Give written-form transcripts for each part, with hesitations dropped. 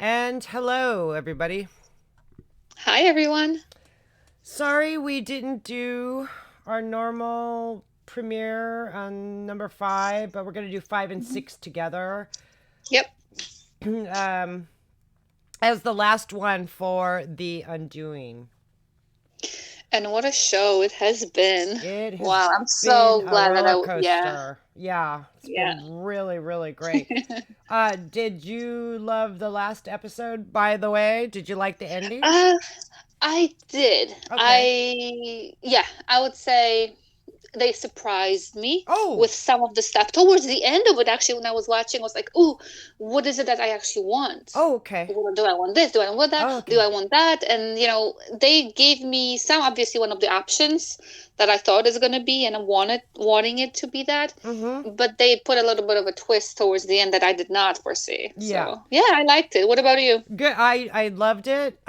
And hello, everybody. Hi, everyone. Sorry we didn't do our normal premiere on number five, but we're going to do five and Mhm. six together Yep. um, as the last one for The Undoing. And what a show it has been. It has Wow, I'm been so a glad that roller yeah, coaster. Yeah, it's yeah. been really, really great. Did you love the last episode, by the way? Did you like the ending? Uh, I did. Okay. Yeah, I would say they surprised me Oh, with some of the stuff towards the end of it. Actually, when I was watching, I was like, "Ooh, what is it that I actually want? oh, okay. Do I want this? Do I want that? Oh, Do okay. I want that?" And they gave me some, obviously one of the options that I thought is going to be, and I wanting it to be that, Mm-hmm. but they put a little bit of a twist towards the end that I did not foresee. Yeah. So yeah, I liked it. What about you? Good. I loved it.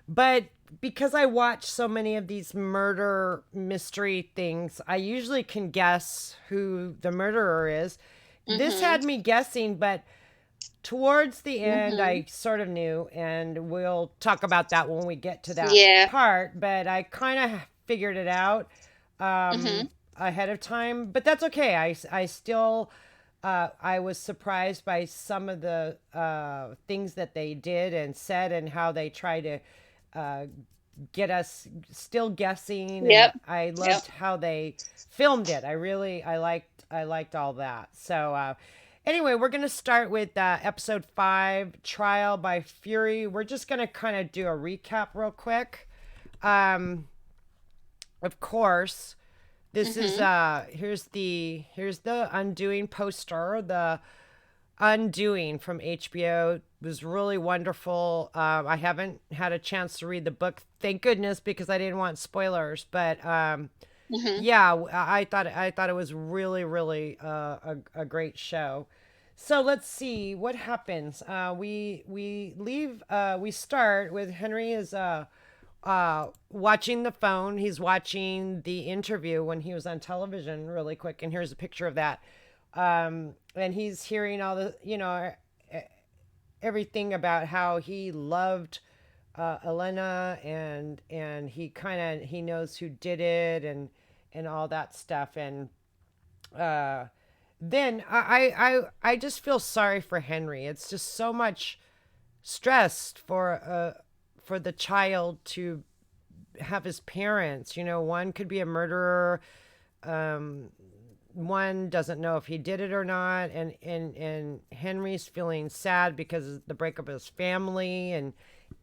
But because I watch so many of these murder mystery things, I usually can guess who the murderer is. This Mm-hmm. had me guessing, but towards the end, Mm-hmm. I sort of knew, and we'll talk about that when we get to that Yeah. part. But I kind of figured it out Mm-hmm. ahead of time. But that's okay. I still I was surprised by some of the things that they did and said, and how they try to uh, get us still guessing. And Yep. I Yep. loved how they filmed it. I liked all that. So anyway, we're gonna start with episode 5, Trial by Fury. We're just gonna kind of do a recap real quick. Um, of course, this is Mm-hmm. here's the Undoing poster. The Undoing from HBO was really wonderful. I haven't had a chance to read the book, thank goodness, because I didn't want spoilers. But Mm-hmm. yeah, I thought it was really, really a great show. So let's see what happens. We leave. We start with Henry is watching the phone. He's watching the interview when he was on television, really quick. And here's a picture of that. And he's hearing all the, everything about how he loved Elena, and he knows who did it, and all that stuff. And uh, then I just feel sorry for Henry. It's just so much stress for the child to have his parents. One could be a murderer. Um, one doesn't know if he did it or not, and Henry's feeling sad because of the breakup of his family,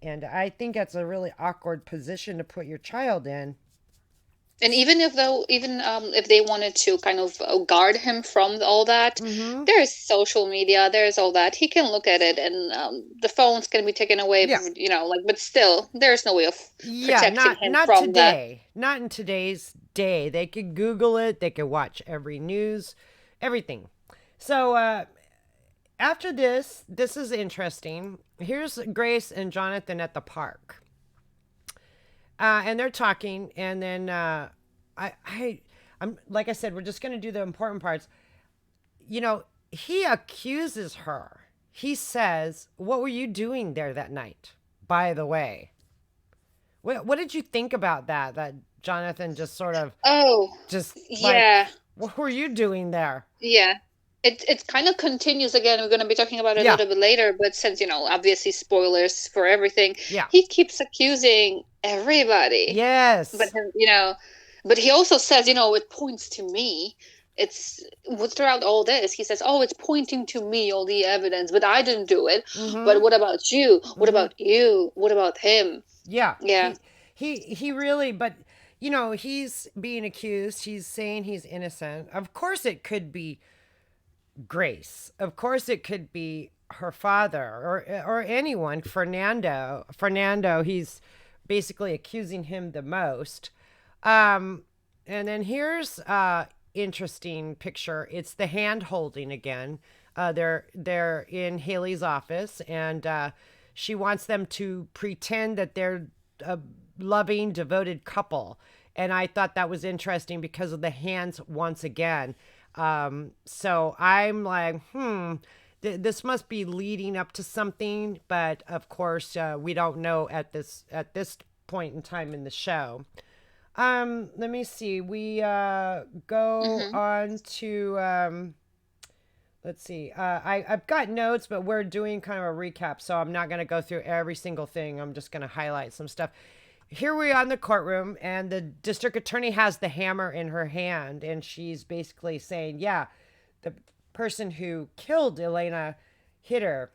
and I think that's a really awkward position to put your child in. And even if they wanted to kind of guard him from all that, Mm-hmm. there's social media, there's all that. He can look at it, and the phones can be taken away, Yeah. but still, there's no way of Yeah, protecting not him not from that. today. Not in today's day. They could Google it. They could watch every news, everything. So after this is interesting. Here's Grace and Jonathan at the park, and they're talking, and then I'm like I said, we're just gonna do the important parts. He accuses her. He says, "What were you doing there that night?" By the way, what did you think about that? That Jonathan just sort of Oh, just like, yeah, what were you doing there? yeah. It kind of continues again. We're going to be talking about it a Yeah, little bit later, but since, obviously spoilers for everything, yeah, he keeps accusing everybody. But yes, but he also says, it points to me. Throughout all this, he says, "Oh, it's pointing to me, all the evidence, but I didn't do it. But mm-hmm, what about you? What mm-hmm, about you? What about him?" yeah. Yeah. He really, but he's being accused. He's saying he's innocent. Of course, it could be Grace. Of course, it could be her father or anyone. Fernando. He's basically accusing him the most. Um, and then here's interesting picture. It's the hand holding again. They're in Haley's office, and she wants them to pretend that they're a loving, devoted couple. And I thought that was interesting because of the hands once again. So I'm like, this must be leading up to something, but of course, we don't know at this point in time in the show. Let me see. We go Mm-hmm. on to let's see. I've got notes, but we're doing kind of a recap, so I'm not going to go through every single thing. I'm just going to highlight some stuff. Here we are in the courtroom, and the district attorney has the hammer in her hand, and she's basically saying, "Yeah, the person who killed Elena hit her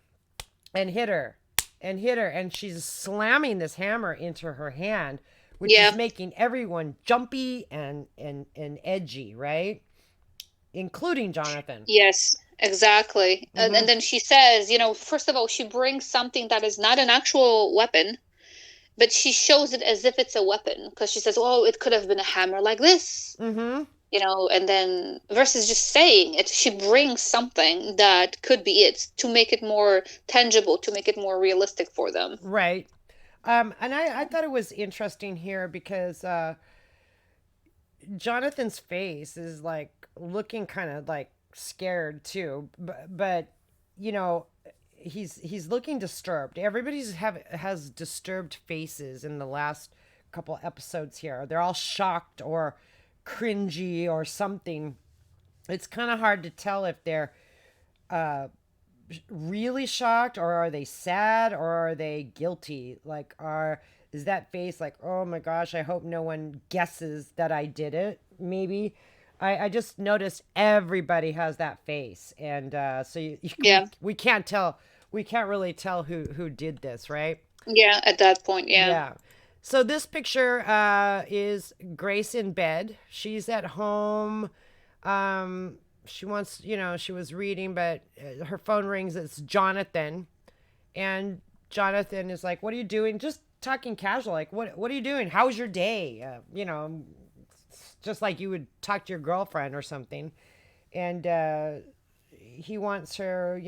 and hit her and hit her," and she's slamming this hammer into her hand, which is Yeah. making everyone jumpy and edgy, right? Including Jonathan. Yes, exactly. Mm-hmm. And then she says, first of all, she brings something that is not an actual weapon, but she shows it as if it's a weapon because she says, "Oh, it could have been a hammer like this." Mm-hmm. And then versus just saying it, she brings something that could be it to make it more tangible, to make it more realistic for them. Right. And I thought it was interesting here because Jonathan's face is like looking kind of like scared too, but you know, he's looking disturbed. Everybody's have has disturbed faces in the last couple episodes here. They're all shocked or cringy or something. It's kind of hard to tell if they're uh really shocked or are they sad or are they guilty, like are is that face like, oh my gosh, I hope no one guesses that I did it, maybe. I just noticed everybody has that face, and so Yeah. we can't tell, we can't really tell who did this, right? Yeah, at that point, yeah. Yeah. So this picture is Grace in bed. She's at home. She wants, she was reading, but her phone rings. It's Jonathan, and Jonathan is like, "What are you doing?" Just talking casual, like, "What are you doing? How's your day?" Just like you would talk to your girlfriend or something. And he wants her,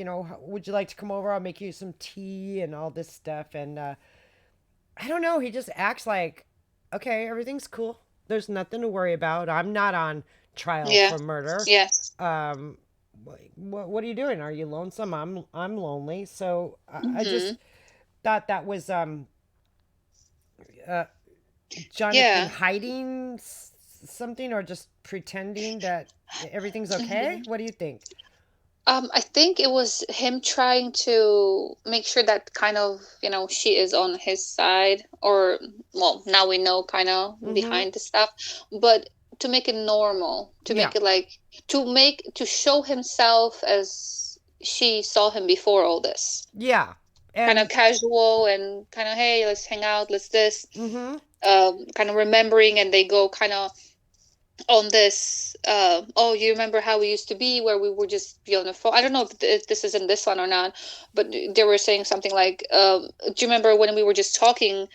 would you like to come over? I'll make you some tea and all this stuff. And I don't know. He just acts like, okay, everything's cool. There's nothing to worry about. I'm not on trial Yeah. for murder. Yes. Um, what are you doing? Are you lonesome? I'm lonely. So I Hmm. just thought that was uh, Jonathan Yeah. hiding something or just pretending that everything's okay. What do you think? I think it was him trying to make sure that kind of, she is on his side, or, well, now we know kind of Mm-hmm. behind the stuff, but to make it normal, to Yeah. make it like, to show himself as she saw him before all this. Yeah. Kind of And casual and kind of, hey, let's hang out, let's this, mm-hmm. kind of remembering, and they go kind of on this, oh, you remember how we used to be where we would just be on the phone. I don't know if this is in this one or not, but they were saying something like, do you remember when we were just talking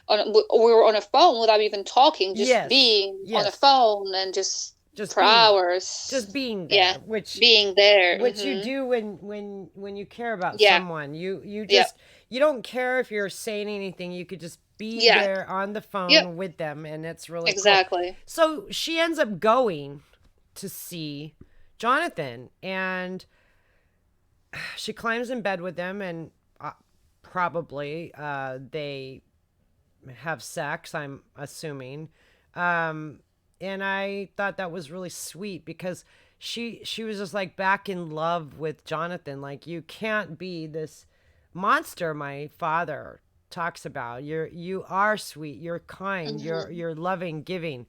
we were on a phone without even talking, just Yes. being on a Yes. phone and just Just for being hours. just being Yeah, there, which being there. you Hmm. do when you care about Yeah. someone. You Yep. just, you don't care if you're saying anything. You could just be Yeah. there on the Yep. phone with them, and it's really cool. Exactly. So she ends up going to see Jonathan, and she climbs in bed with him, and probably they have sex, I'm assuming. Um, and I thought that was really sweet because she was just like back in love with Jonathan. Like, you can't be this monster my father talks about. You are sweet, you're kind, Hmm. you're loving, giving.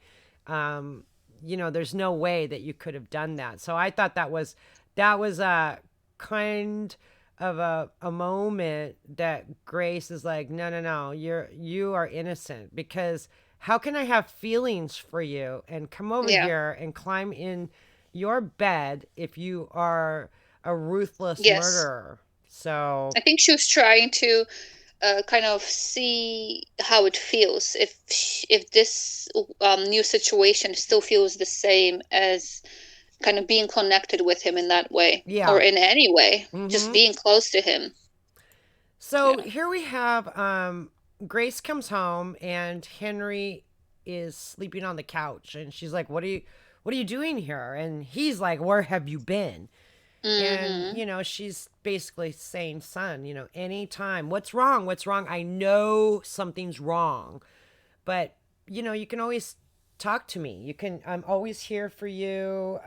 Um, there's no way that you could have done that. So I thought that was a kind of a moment that Grace is like, no, no, no, you are innocent, because how can I have feelings for you and come over Yeah. here and climb in your bed if you are a ruthless Yes. murderer? So I think she was trying to kind of see how it feels if this new situation still feels the same as kind of being connected with him in that way, or yeah. in any way, just Mm-hmm. being close to him. So Yeah. here we have Grace comes home and Henry is sleeping on the couch, and she's like, what are you doing here? And he's like, where have you been? And, Mm-hmm. she's basically saying, son, anytime, what's wrong? What's wrong? I know something's wrong, but, you can always talk to me. I'm always here for you.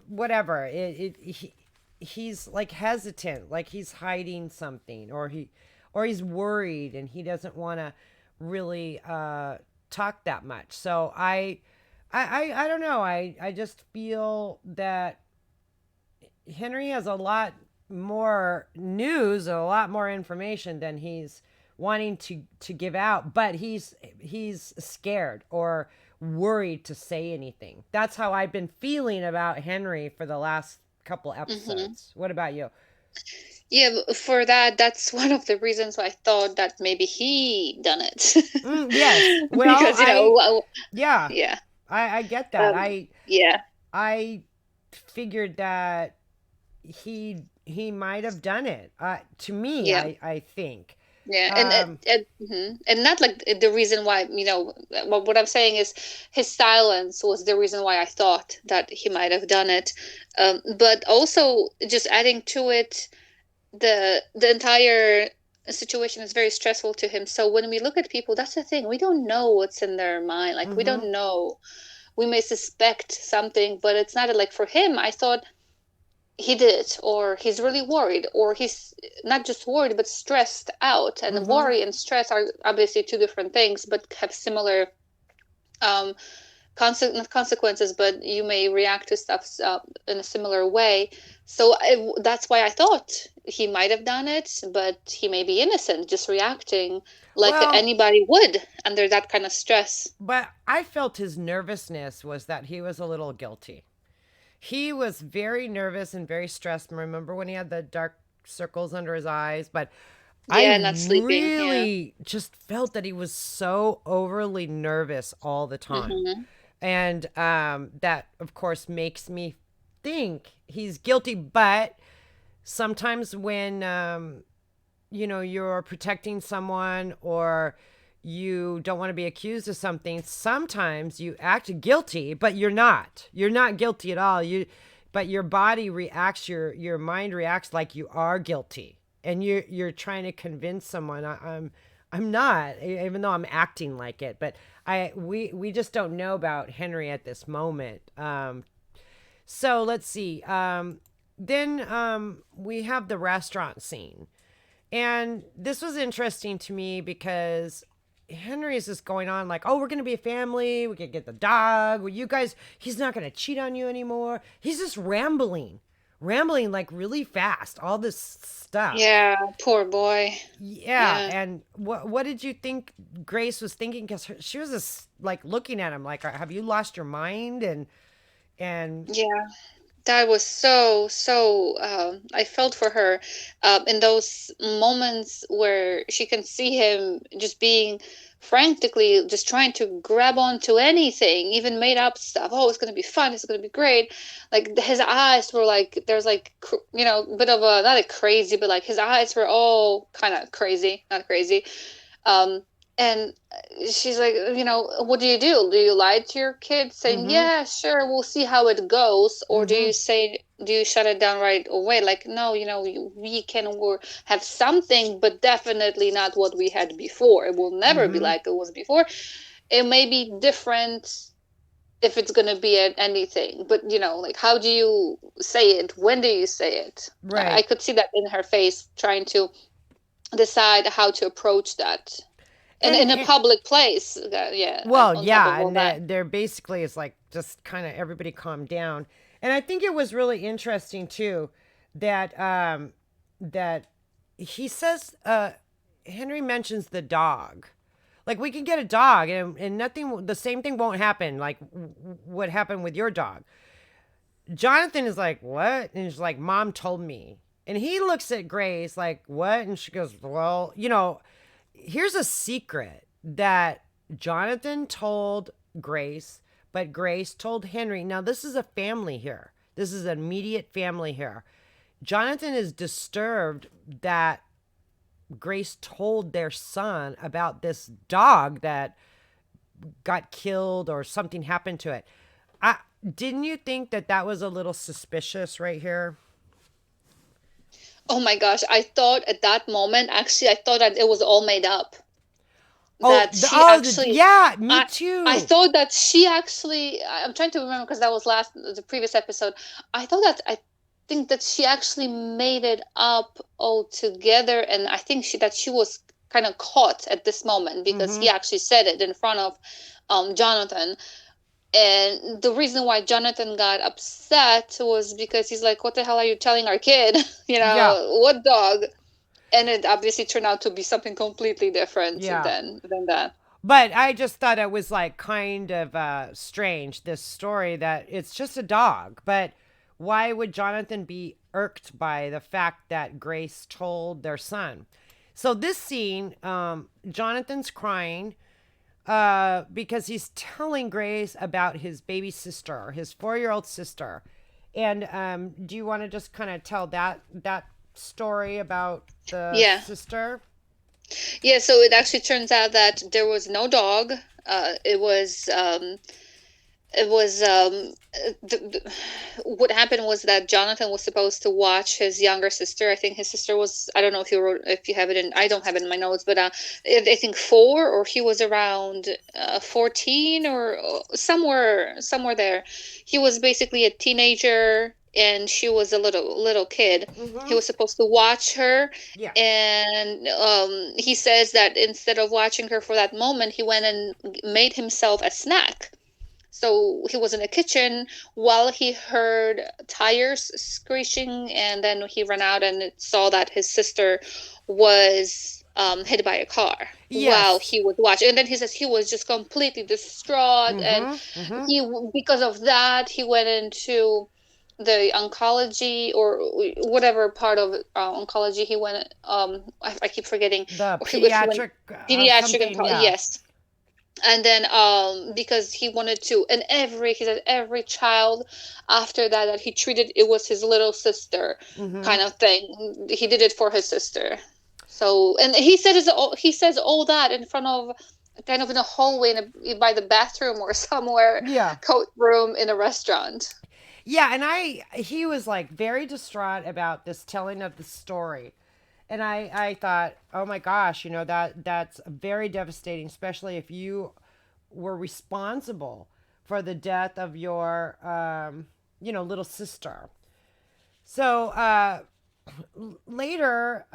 Whatever. He's like hesitant, like he's hiding something, or he's worried and he doesn't want to really talk that much. So I don't know. I just feel that Henry has a lot more news and a lot more information than he's wanting to give out, but he's scared or worried to say anything. That's how I've been feeling about Henry for the last couple Mm-hmm. episodes. What about you? Yeah, for that, that's one of the reasons I thought that maybe he done it. Yes. Well, Because, you know, yeah, yeah. I get that. Um, yeah. I figured that he might have done it. To me, Yeah. I think. Yeah, Um, and not like the reason why, what I'm saying is his silence was the reason why I thought that he might have done it. But also just adding to it, the entire situation is very stressful to him. So when we look at people, that's the thing. We don't know what's in their mind. Like, we mm-hmm, don't know. We may suspect something, but it's not like for him. I thought he did it, or he's really worried, or he's not just worried but stressed out. And mm-hmm. worry and stress are obviously two different things, but have similar um not consequences, but you may react to stuff in a similar way. So that's why I thought he might have done it, but he may be innocent, just reacting like Well, anybody would under that kind of stress. but I felt his nervousness was that he was a little guilty. He was very nervous and very stressed. Remember when he had the dark circles under his eyes? But I Yeah, not sleeping. Yeah. really just felt that he was so overly nervous all the time. Mm-hmm. And that, of course, makes me think he's guilty. But sometimes when, you're protecting someone or you don't want to be accused of something, sometimes you act guilty, but you're not. You're not guilty at all. But your body reacts, your mind reacts like you are guilty, and you're trying to convince someone I'm not, even though I'm acting like it. But we just don't know about Henry at this moment. So let's see. Then we have the restaurant scene. And this was interesting to me because Henry is just going on like, oh, we're going to be a family. We can get the dog. Well, you guys, he's not going to cheat on you anymore. He's just rambling like really fast, all this stuff. Yeah, poor boy. Yeah. Yeah. And what did you think Grace was thinking? Because she was just like looking at him like, have you lost your mind? And Yeah. That was so I felt for her in those moments where she can see him just being frantically just trying to grab onto anything, even made up stuff. Oh, it's going to be fun, it's going to be great. Like his eyes were like, there's like a bit of a, not a crazy, but like his eyes were all kind of crazy, not crazy. um and she's like, what do you do? Do you lie to your kids saying, mm-hmm, yeah, sure, we'll see how it goes? Or mm-hmm, do you shut it down right away? Like, no, we can have something, but definitely not what we had before. It will never be mm-hmm. like it was before. It may be different if it's going to be anything, but like, how do you say it? When do you say it? I Right. could see that in her face, trying to decide how to approach that in a And public place. Yeah, and well, on top of yeah, all and that. they're basically is like just kind of everybody calm down. And I think it was really interesting too that he says Henry mentions the dog. Like we can get a dog and nothing the same thing won't happen like what happened with your dog. Jonathan is like, "What?" And he's like, "Mom told me." And he looks at Grace like, "What?" And she goes, "Well, here's a secret that Jonathan told Grace, but Grace told Henry. Now, this is a family here. This is an immediate family here. Jonathan is disturbed that Grace told their son about this dog that got killed or something happened to it. I Didn't you think that that was a little suspicious right here? Oh my gosh, I thought at that moment, actually, I thought that it was all made up. Oh, That she actually, yeah, me I I too. thought that she actually, I'm trying to remember because that was the previous episode. I think that she actually made it up all together, and I think she was kind of caught at this moment because Mm-hmm. he actually said it in front of Jonathan. And the reason why Jonathan got upset was because he's like, "What the hell are you telling our kid? Yeah, What dog?" And it obviously turned out to be something completely different yeah. than that. But I just thought it was like kind of strange, this story that it's just a dog. But why would Jonathan be irked by the fact that Grace told their son? So this scene, Jonathan's crying because he's telling Grace about his baby sister, his 4-year-old sister. And do you want to just kind of tell that story about the Yeah. sister? Yeah, so it actually turns out that there was no dog. It was it was what happened was that Jonathan was supposed to watch his younger sister. I think his sister was, I don't know if you have it in, I don't have it in my notes, but I think 4, or he was around 14 or somewhere there. He was basically a teenager and she was a little kid. He Mm-hmm. was supposed to watch her, Yeah. and he says that instead of watching her for that moment, he went and made himself a snack. So he was in the kitchen while he heard tires screeching, and then he ran out and saw that his sister was hit by a car while Yes. he was watching. And then he says he was just completely distraught, and Mm-hmm. Mm-hmm. because of that, he went into the oncology or whatever part of oncology he went. I keep forgetting. The Or he went pediatric pediatric something, oncology. yeah. Yes, and then because he wanted to, and he said every child after that he treated, it was his little sister Mm-hmm. kind of thing. He did it for his sister. So, and he says all that in front of, kind of in a hallway by the bathroom or somewhere, Yeah. coat room in a restaurant. Yeah, and he was like very distraught about this telling of the story. And I thought, "Oh my gosh, that's very devastating, especially if you were responsible for the death of your little sister." So, later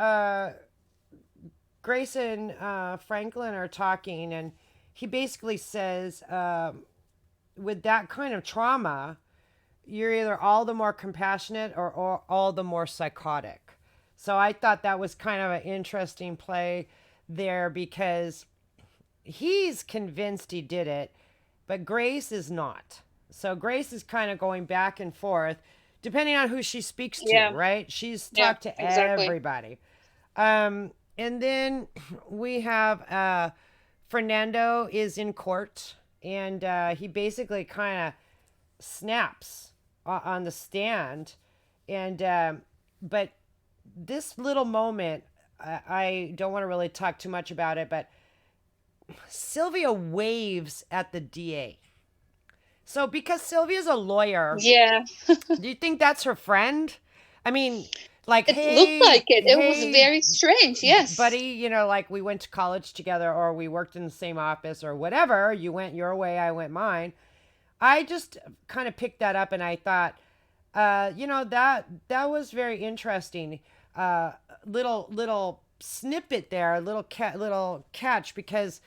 Grace and Franklin are talking, and he basically says, with that kind of trauma, you're either all the more compassionate or all the more psychotic. So I thought that was kind of an interesting play there because he's convinced he did it, but Grace is not. So Grace is kind of going back and forth depending on who she speaks to, Yeah, right? She's yeah, talked to exactly. everybody. And then we have Fernando is in court, and he basically kind of snaps on the stand, and but this little moment, I don't want to really talk too much about it, but Sylvia waves at the DA. So because Sylvia's a lawyer, Yeah, do you think that's her friend? I mean, like, it looked like it. It was hey, very strange. Yes. buddy, like we went to college together or we worked in the same office or whatever. You went your way, I went mine. I just kind of picked that up and I thought, that was very interesting. Little snippet there, little catch because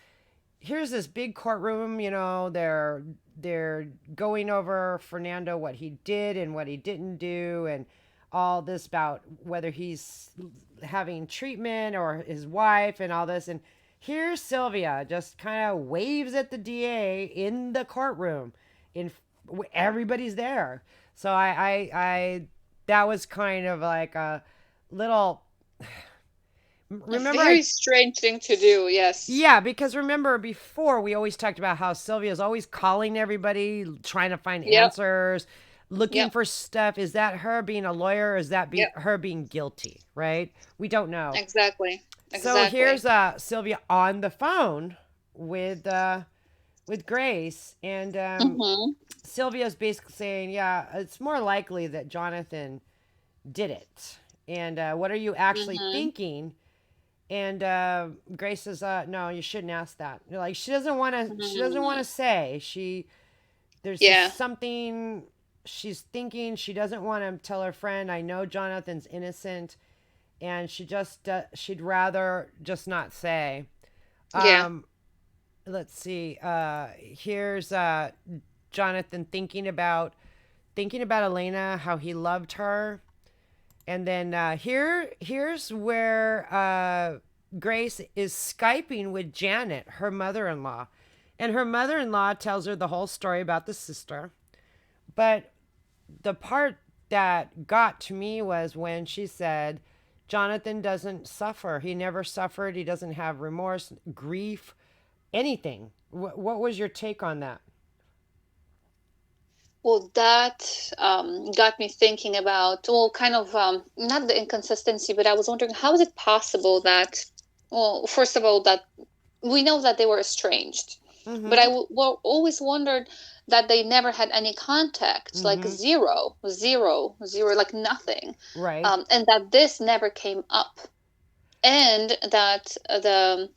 here's this big courtroom. They're going over Fernando, what he did and what he didn't do, and all this about whether he's having treatment or his wife and all this. And here's Sylvia just kind of waves at the DA in the courtroom. In Everybody's there, so I that was kind of like a little. A Remember, very strange thing to do. Yes. yeah, because remember before we always talked about how Sylvia's always calling everybody, trying to find Yep. answers, looking Yep. for stuff. Is that her being a lawyer or is that Yep. her being guilty, right? We don't know. Exactly. So Exactly. here's Sylvia on the phone with with Grace, and Mm-hmm. Sylvia's basically saying, yeah, it's more likely that Jonathan did it. And what are you actually Mm-hmm. thinking? And Grace says, no, you shouldn't ask that. Like she doesn't want to. She doesn't want Mm-hmm. to say. There's Yeah. just something she's thinking. She doesn't want to tell her friend. I know Jonathan's innocent, and she'd rather just not say. Yeah. Um, let's see. Here's Jonathan thinking about Elena, how he loved her, and then here's where Grace is Skyping with Janet, her mother-in-law, and her mother-in-law tells her the whole story about the sister. But the part that got to me was when she said, Jonathan doesn't suffer. He never suffered. He doesn't have remorse, grief, anything. What was your take on that? Well, that got me thinking about, well, kind of not the inconsistency, but I was wondering how is it possible that, well, first of all, that we know that they were estranged, but Mm-hmm. well, always wondered that they never had any contact, like Mm-hmm. zero, zero, zero, like nothing, Right. and that this never came up, and that the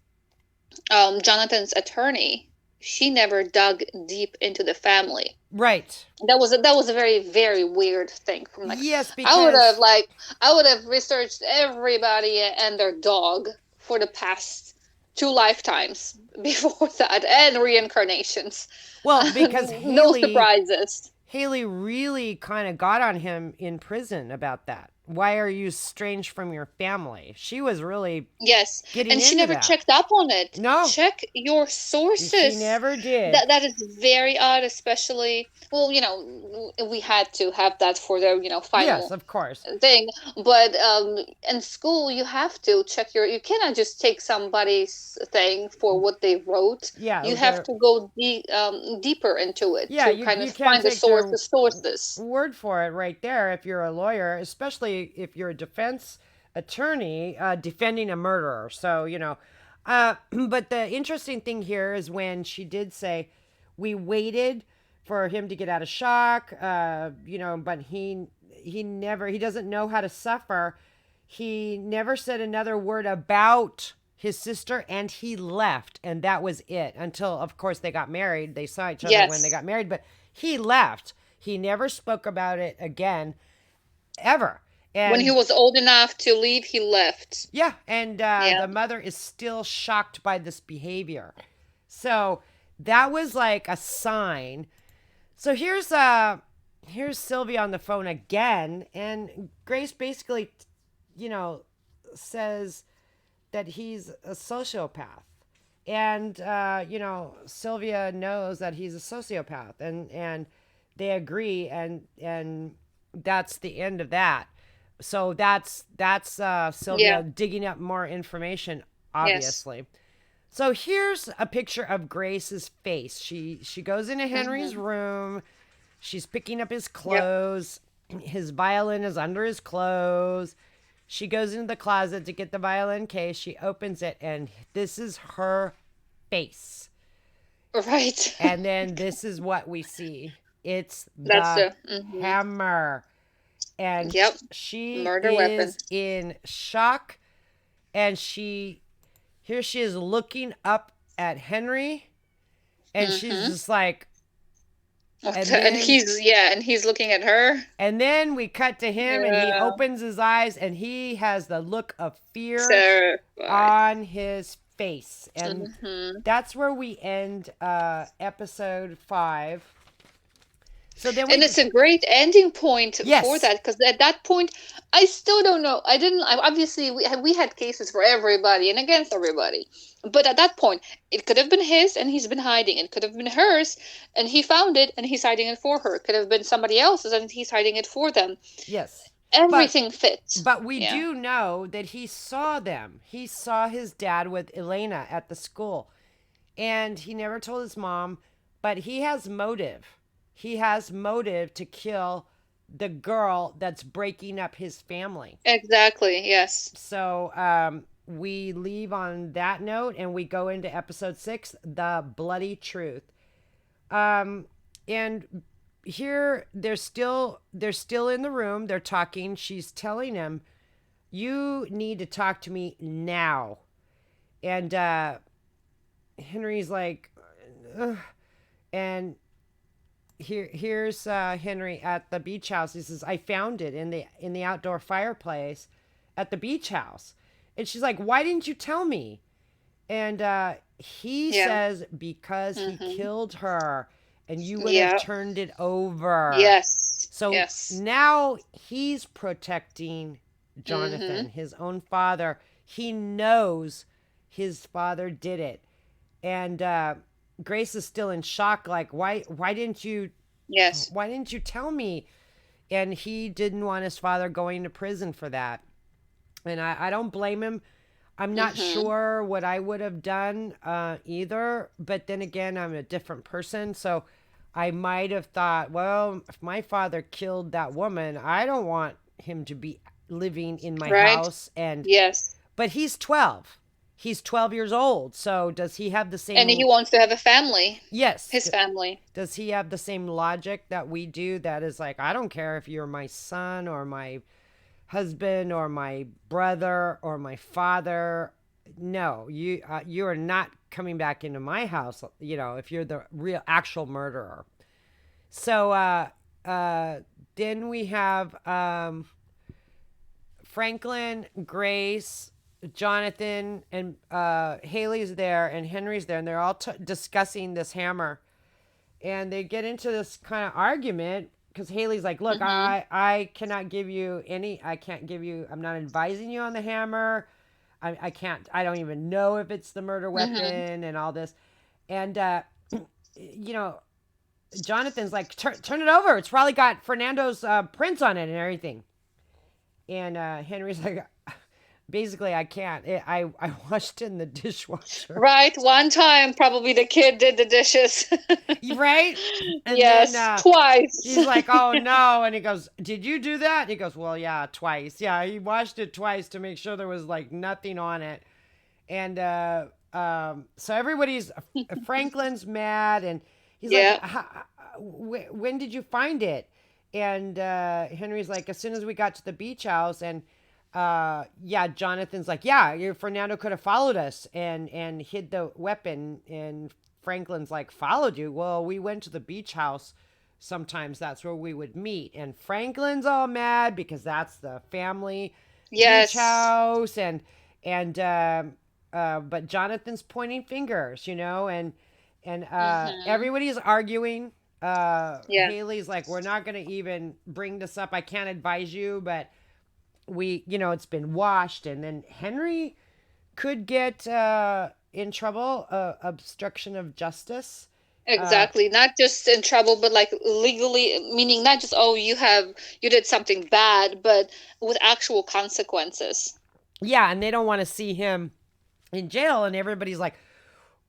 Jonathan's attorney, she never dug deep into the family. Right. That was a very very weird thing from like Yes, I would have because like I would have researched everybody and their dog for the past two lifetimes before that and reincarnations. because No Haley surprises. Haley really kind of got on him in prison about that. Why are you estranged from your family? She was really Yes, getting and she into never that. checked up on it. No, Check your she sources. never did. That is very odd, especially well, we had to have that for the Yes, final of course. thing, but in school you have to check you cannot just take somebody's thing for what they wrote. You Yeah, have they're to go deeper into it yeah, to you kind of you can't find the take their sources. word for it right there if you're a lawyer, especially if you're a defense attorney defending a murderer. So, but the interesting thing here is when she did say, we waited for him to get out of shock, but he doesn't know how to suffer. He never said another word about his sister, and he left, and that was it until, of course, they got married. They saw each other when they Yes, got married, but he left. He never spoke about it again, ever. when he And was old enough to leave, he left. yeah, and Yeah. the mother is still shocked by this behavior. So that was like a sign. So here's Sylvia on the phone again, and Grace basically, you know, says that he's a sociopath. And Sylvia knows that he's a sociopath, and they agree, and that's the end of that. So that's Yeah. Sylvia digging up more information, Yes. obviously. So here's a picture of Grace's face. She goes into Henry's Hmm. room. She's picking up his Yep. clothes. His violin is under his clothes. She goes into the closet to get the violin case. She opens it, and this is her face. Right. And then this is what we see. It's That's the the hammer. And yep, she murder weapon. is in shock. And here she is looking up at Henry. And she's Hmm. just like, and And then he's looking at her. And then we cut to him and he Yeah, opens his eyes and he has the look of fear terrified. on his face. And Hmm. that's where we end episode 5. So then And it's a great ending point for yes. that because at that point, I still don't know. I didn't. Obviously, we had cases for everybody and against everybody, but at that point, it could have been his and he's been hiding. It could have been hers and he found it and he's hiding it for her. It could have been somebody else's and he's hiding it for them. Yes. But Everything fits. but we Yeah, do know that he saw them. He saw his dad with Elena at the school. And he never told his mom, but he has motive. He has motive to kill the girl that's breaking up his family. exactly. Yes. So we leave on that note and we go into episode 6, The Bloody Truth. Um, and here they're still in the room. They're talking. She's telling him, "You need to talk to me now." And Henry's like, ugh. And here's Henry at the beach house. He says, "I found it in the outdoor fireplace at the beach house." And she's like, "Why didn't you tell me?" And he Yeah. says, "Because he Mm-hmm. killed her, and you would have Yeah. turned it over." Yes. So Yes. now he's protecting Mm-hmm. Jonathan, his own father. He knows his father did it. And Grace is still in shock, like, Yes. why didn't you tell me? And he didn't want his father going to prison for that. And I don't blame him. I'm not Mm-hmm. sure what I would have done either. But then again, I'm a different person. So I might have thought, well, if my father killed that woman, I don't want him to be living in my Right. house. And Yes. but he's 12. He's 12 years old. So does he have the And he same? wants to have a family, Yes. his family. Does he have the same logic that we do? That is like, I don't care if you're my son or my husband or my brother or my father. No, you are not coming back into my house. If you're the real actual murderer. So uh, then we have Franklin, Grace, Jonathan, and Haley's there, and Henry's there, and they're all discussing this hammer, and they get into this kind of argument because Haley's like, "Look, Mm-hmm. I cannot give you any. I can't give you. I'm not advising you on the hammer. I can't. I don't even know if it's the murder Mm-hmm. weapon and all this." And you know, Jonathan's like, "Turn it over. It's probably got Fernando's prints on it and everything." And Henry's like, basically, I can't. I washed in the dishwasher. Right. One time, probably the kid did the dishes. Right? And then Yes, twice. he's like, "Oh no!" And he goes, "Did you do that?" And he goes, "Well, yeah, twice. Yeah, he washed it twice to make sure there was like nothing on it." And so everybody's Franklin's mad, and he's like, Yeah. When did you find it?" And Henry's like, "As soon as we got to the beach house." And yeah, Jonathan's like, "Yeah, Fernando could have followed us and hid the weapon." And Franklin's like, "Followed you? Well, we went to the beach house. Sometimes that's where we would meet." And Franklin's all mad because that's the family beach Yes. house. And but Jonathan's pointing fingers, and Mm-hmm. everybody's arguing. Yeah. Haley's like, "We're not going to even bring this up. I can't advise you, but it's been washed." And then Henry could get in trouble, obstruction of justice. Uh, Exactly. Not just in trouble, but like legally, meaning not just, oh, you did something bad, but with actual consequences. yeah, and they don't want to see him in jail. And everybody's like,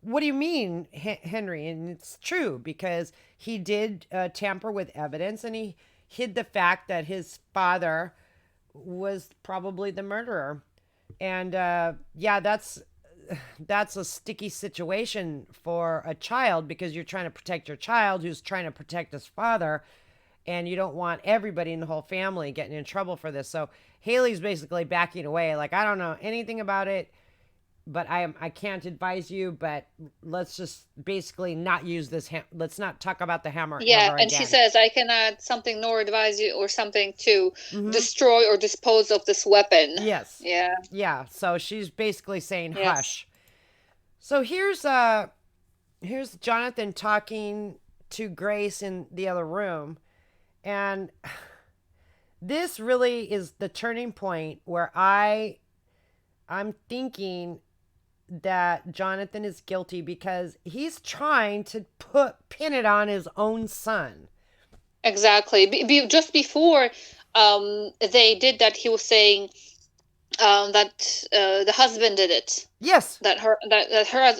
"What do you mean, Henry?" And it's true because he did tamper with evidence, and he hid the fact that his father was probably the murderer. And yeah, that's a sticky situation for a child because you're trying to protect your child who's trying to protect his father, and you don't want everybody in the whole family getting in trouble for this. So Haley's basically backing away, like, "I don't know anything about it, but I can't advise you, but let's just basically not use this let's not talk about the hammer Yeah, ever and she again." says, I cannot something nor advise you or something to Mhm. destroy or dispose of this weapon. Yes. Yeah. Yeah, so she's basically saying Yes. hush. So here's Jonathan talking to Grace in the other room, and this really is the turning point where I'm thinking that Jonathan is guilty because he's trying to pin it on his own son. Exactly. Just before they did that, he was saying that the husband did it. Yes. That her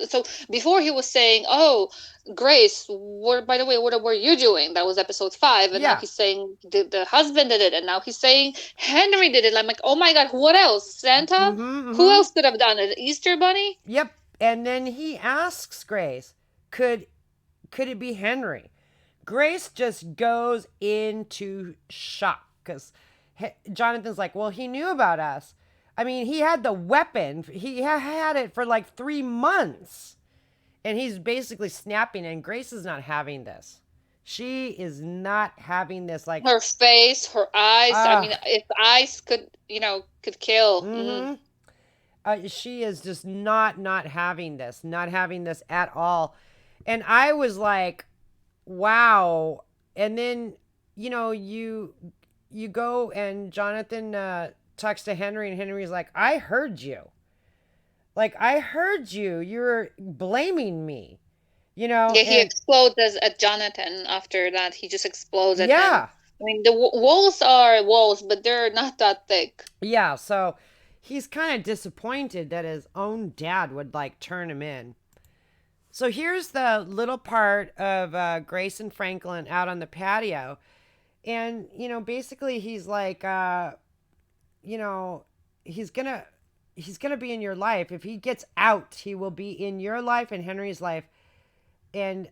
so before he was saying, oh, Grace, what, by the way, what were you doing? That was episode 5. And now Yeah. he's saying the husband did it, and now he's saying Henry did it. I'm like, oh my god, what else? Santa? Mhm. Who Mhm. else could have done it? Easter bunny? Yep. And then he asks Grace, "Could could it be Henry? Grace just goes into shock because Jonathan's like, well, he knew about us. I mean, he had the weapon. He had it for like 3 months. And he's basically snapping, and Grace is not having this. She is not having this. Like, Her face, her eyes. I ah, mean, if eyes could, could kill. mm-hmm. She is just not having this, not having this at all. And I was like, wow. And then, you go and Jonathan talks to Henry, and Henry's like, I heard you. Like, I heard you. You're blaming me, Yeah, he and explodes at Jonathan after that. He just explodes at him. yeah, I mean, the walls are walls, but they're not that thick. yeah. So he's kind of disappointed that his own dad would like turn him in. So here's the little part of Grace and Franklin out on the patio. And, basically he's like, you know, he's gonna he's gonna be in your life. If he gets out, he will be in your life and Henry's life. And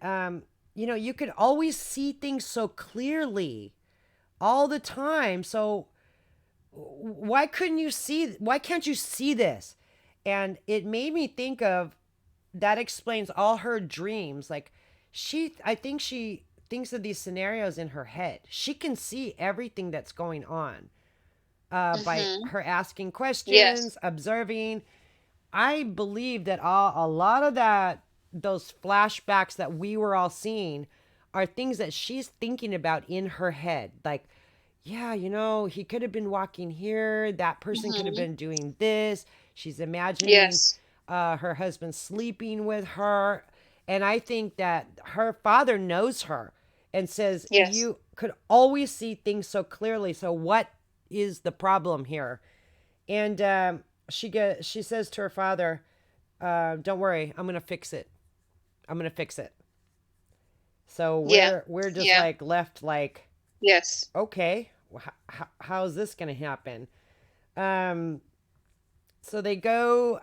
you could always see things so clearly all the time. So why can't you see this? And it made me think of that explains all her dreams. Like I think she thinks of these scenarios in her head. She can see everything that's going on by Mm-hmm. her asking Yes. questions, observing. I believe that a lot of those flashbacks that we were all seeing are things that she's thinking about in her head. Like, yeah, he could have been walking here. That person could have Mm-hmm. been doing this. She's imagining Yes. her husband sleeping with her. And I think that her father knows her and says, Yes. you could always see things so clearly. So, what is the problem here? And she says to her father, "Don't worry, I'm gonna fix it. I'm gonna fix it." So Yeah. we're just Yeah. like left like, Yes. okay, how is this gonna happen? Um, so they go,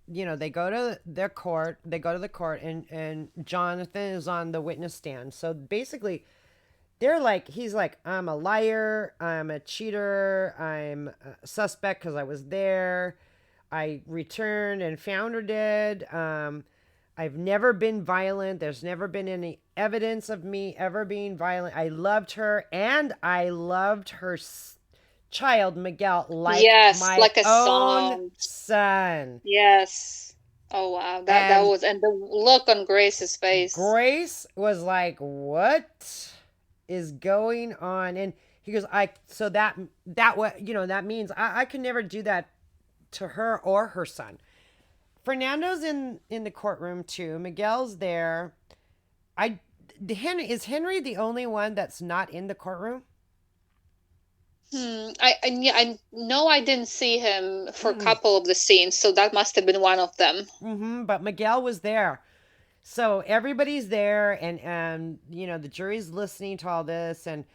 they go to their court. They go to the court, and Jonathan is on the witness stand. So basically, he's like, I'm a liar, I'm a cheater, I'm a suspect because I was there. I returned and found her dead. I've never been violent. There's never been any evidence of me ever being violent. I loved her, and I loved her child, Miguel, like Yes, my like a own song. son. Yes. Oh wow. That And was, and the look on Grace's face. Grace was like, "What is going on?" And he goes, "I so that what that means I could never do that to her or her son." Fernando's in the courtroom too. Miguel's there. I is Henry the only one that's not in the courtroom? Yeah, I know I didn't see him for a Mm-mm. couple of the scenes, so that must have been one of them. But Miguel was there. So everybody's there, and the jury's listening to all this, and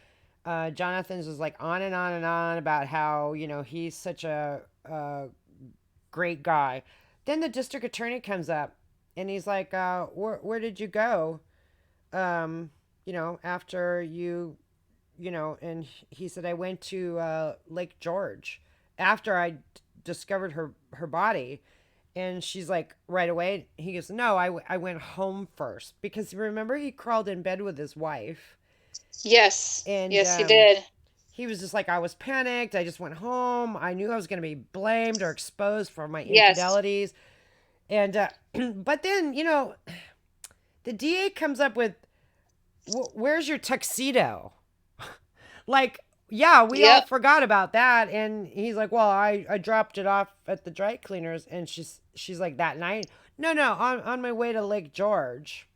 Jonathan's just like on and on and on about how he's such a great guy. Then the district attorney comes up, and he's like, where did you go? After and he said, I went to Lake George after I discovered her body. And she's like, right away. He goes, no, I went home first. Because remember, he crawled in bed with his wife. Yes. And Yes, he did. he was just like, I was panicked. I just went home. I knew I was going to be blamed or exposed for my Yes. infidelities. And, but then, the DA comes up with, where's your tuxedo? Like, yeah, we all Yep. forgot about that. And he's like, well, I dropped it off at the dry cleaners. And she's like, that night? No, on my way to Lake George.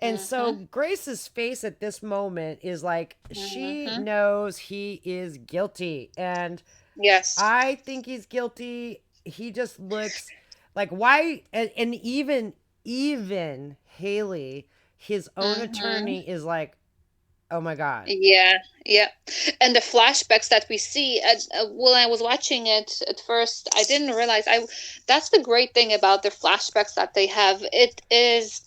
And so Mm-hmm. Grace's face at this moment is like, she Mm-hmm. knows he is guilty. And Yes. I think he's guilty. He just looks like, why? And even Haley, his own Mm-hmm. attorney, is like, oh my God. Yeah, yeah. And the flashbacks that we see when I was watching it at first, I didn't realize I that's the great thing about the flashbacks that they have. It is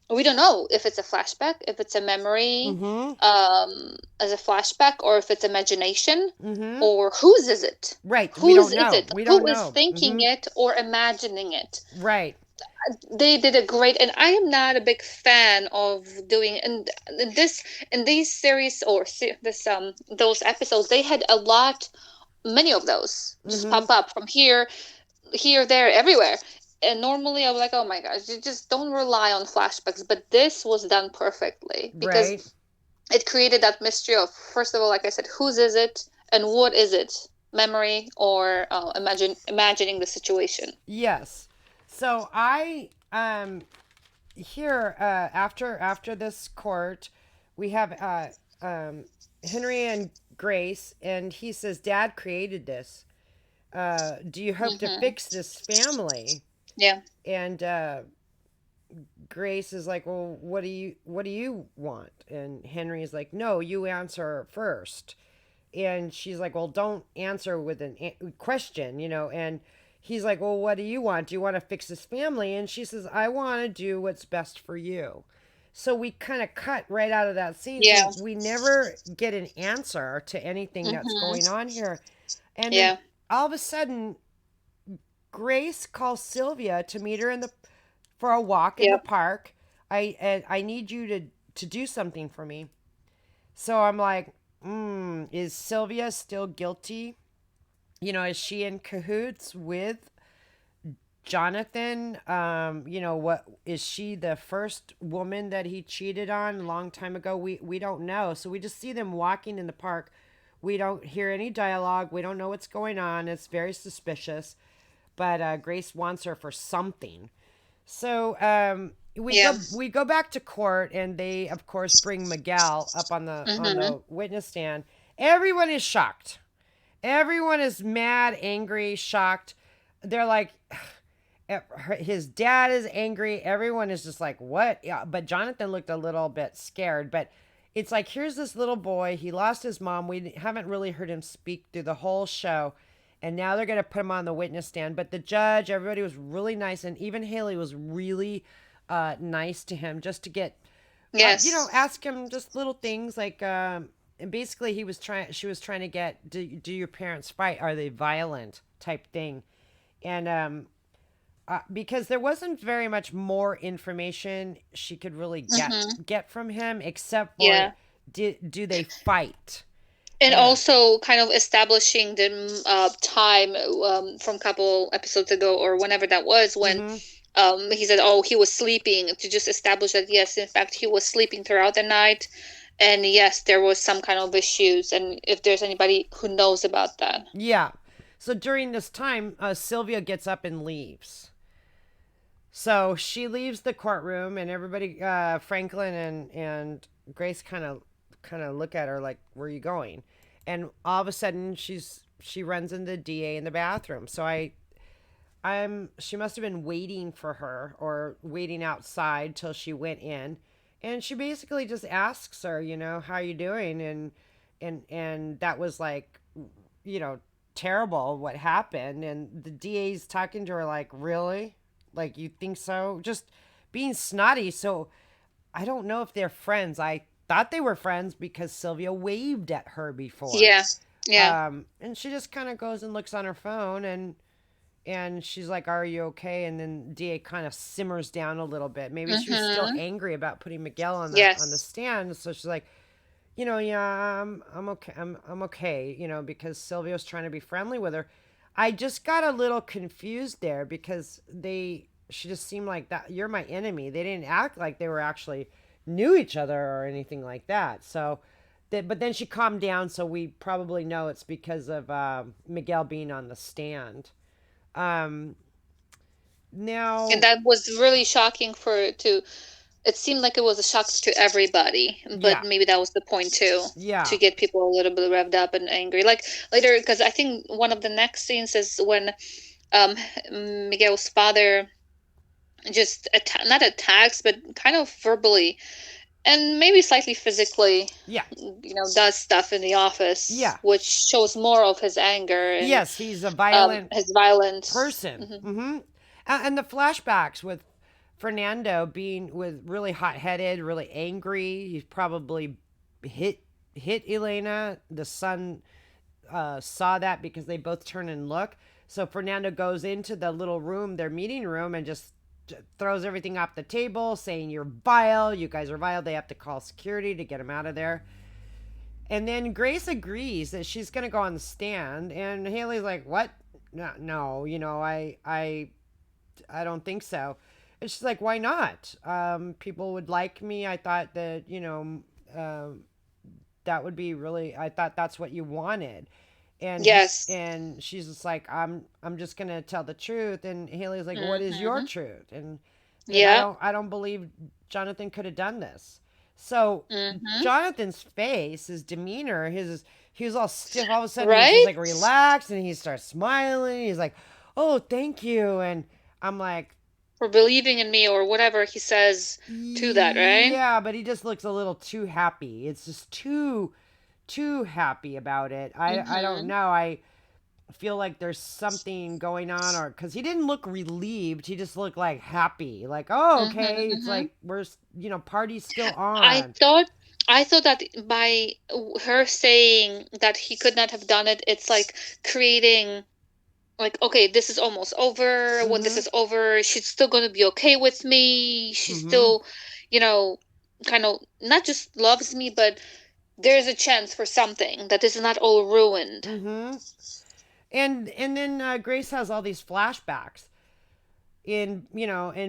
we don't know if it's a flashback, if it's a memory, Mm-hmm. as a flashback, or if it's imagination, Mm-hmm. or whose is it? Right. We Whose don't is know. it? We don't Who is know. thinking Mm-hmm. it or imagining it? Right. They did a great, and I am not a big fan of doing, and this, in these series, or this those episodes, they had a lot, many of those just Mm-hmm. pop up from here, there, everywhere. And normally I was like, oh my gosh, you just don't rely on flashbacks. But this was done perfectly because Right. it created that mystery of, first of all, like I said, whose is it and what is it? Memory or imagining the situation. Yes. So I here after this court, we have Henry and Grace, and he says, "Dad created this. Do you hope to Hmm. fix this family?" Yeah. And Grace is like, "Well, what do you want?" And Henry is like, "No, you answer first." And she's like, "Well, don't answer with a question, you know." And he's like, "Well, what do you want? Do you want to fix this family?" And she says, "I want to do what's best for you." So we kind of cut right out of that scene. Yeah. So we never get an answer to anything that's going Hmm. on here. And then Yeah. all of a sudden, Grace calls Sylvia to meet her in the for a walk in the Yep. park. I need you to do something for me. So I'm like, is Sylvia still guilty? You know, is she in cahoots with Jonathan? You know, what is she the first woman that he cheated on a long time ago? We don't know. So we just see them walking in the park. We don't hear any dialogue. We don't know what's going on. It's very suspicious. But Grace wants her for something. So Yeah. we go back to court, and they of course bring Miguel up on Hmm. the witness stand. Everyone is shocked. Everyone is mad, angry, shocked. They're like, his dad is angry. Everyone is just like, what? Yeah, but Jonathan looked a little bit scared. But it's like, here's this little boy. He lost his mom. We haven't really heard him speak through the whole show. And now they're going to put him on the witness stand. But the judge, everybody was really nice. And even Haley was really nice to him just to get, Yes. ask him just little things like, and basically she was trying to get, do your parents fight? Are they violent type thing? And because there wasn't very much more information she could really Hmm. get from him except for Yeah. do they fight? And And also kind of establishing the time, from a couple episodes ago or whenever that was, when mm-hmm. he said, oh, he was sleeping, to just establish that yes, in fact, he was sleeping throughout the night, and yes, there was some kind of issues, and if there's anybody who knows about that. Yeah. So during this time, Sylvia gets up and leaves. So she leaves the courtroom, and everybody, Franklin and Grace, kind of look at her like, "Where are you going?" And all of a sudden, she runs into the DA in the bathroom. So she must have been waiting for her or waiting outside till she went in, and she basically just asks her, "How you doing?" And that was like, you know, terrible what happened. And the DA's talking to her like, "Really? Like, you think so?" Just being snotty. So I don't know if they're friends. I thought they were friends because Sylvia waved at her before. Yeah. Yeah. And she just kind of goes and looks on her phone, and she's like, "Are you okay?" And then DA kind of simmers down a little bit. Maybe she was still Hmm. angry about putting Miguel on the Yes. stand. So she's like, "Yeah, I'm okay. I'm okay." Because Sylvia was trying to be friendly with her. I just got a little confused there because she just seemed like that. You're my enemy. They didn't act like they were actually knew each other or anything like that. So. But then she calmed down, so we probably know it's because of Miguel being on the stand. Um, And now, that was really shocking for to it seemed like it was a shock to everybody, but yeah, maybe that was the point too, to yeah, get people a little bit revved up and angry. Like later, because I think one of the next scenes is when um, Miguel's father just not attacks, but kind of verbally and maybe slightly physically, yeah, does stuff in the office, yeah. which shows more of his anger and Yes, he's a violent his violence. person. Hmm. And the flashbacks with Fernando being with really hot headed, really angry. He probably hit hit Elena. The son saw that because they both turn and look. So Fernando goes into the little room, their meeting room, and just throws everything off the table, saying, "You're vile. You guys are vile." They have to call security to get him out of there. And then Grace agrees that she's going to go on the stand, and Haley's like, "What? No, no, I don't think so." And she's like, "Why not? People would like me. I thought that, that would be really. I thought that's what you wanted." Yes. And she's just like, I'm just gonna tell the truth. And Haley's like, "What is your Mm-hmm. truth?" And Yeah. I don't believe Jonathan could have done this. So Mm-hmm. Jonathan's face, his demeanor, his he was all stiff. All of a sudden, he's just Right? like relaxed, and he starts smiling. He's like, "Oh, thank you." And I'm like, For believing in me or whatever he says to that, right? yeah, but he just looks a little too happy. It's just too happy about it. I don't Mm-hmm. know. I feel like there's something going on, or because he didn't look relieved, he just looked like happy, like, "Oh, Mm-hmm. okay, it's Mm-hmm. like we're party's still I on." thought I thought that by her saying that he could not have done it, it's like creating like, okay, this is almost over. When this Mm-hmm. is over, she's still gonna be okay with me. She Mm-hmm. still, you know, kind of not just loves me, but there's a chance for something that this is not all ruined. Mm-hmm. And then Grace has all these flashbacks in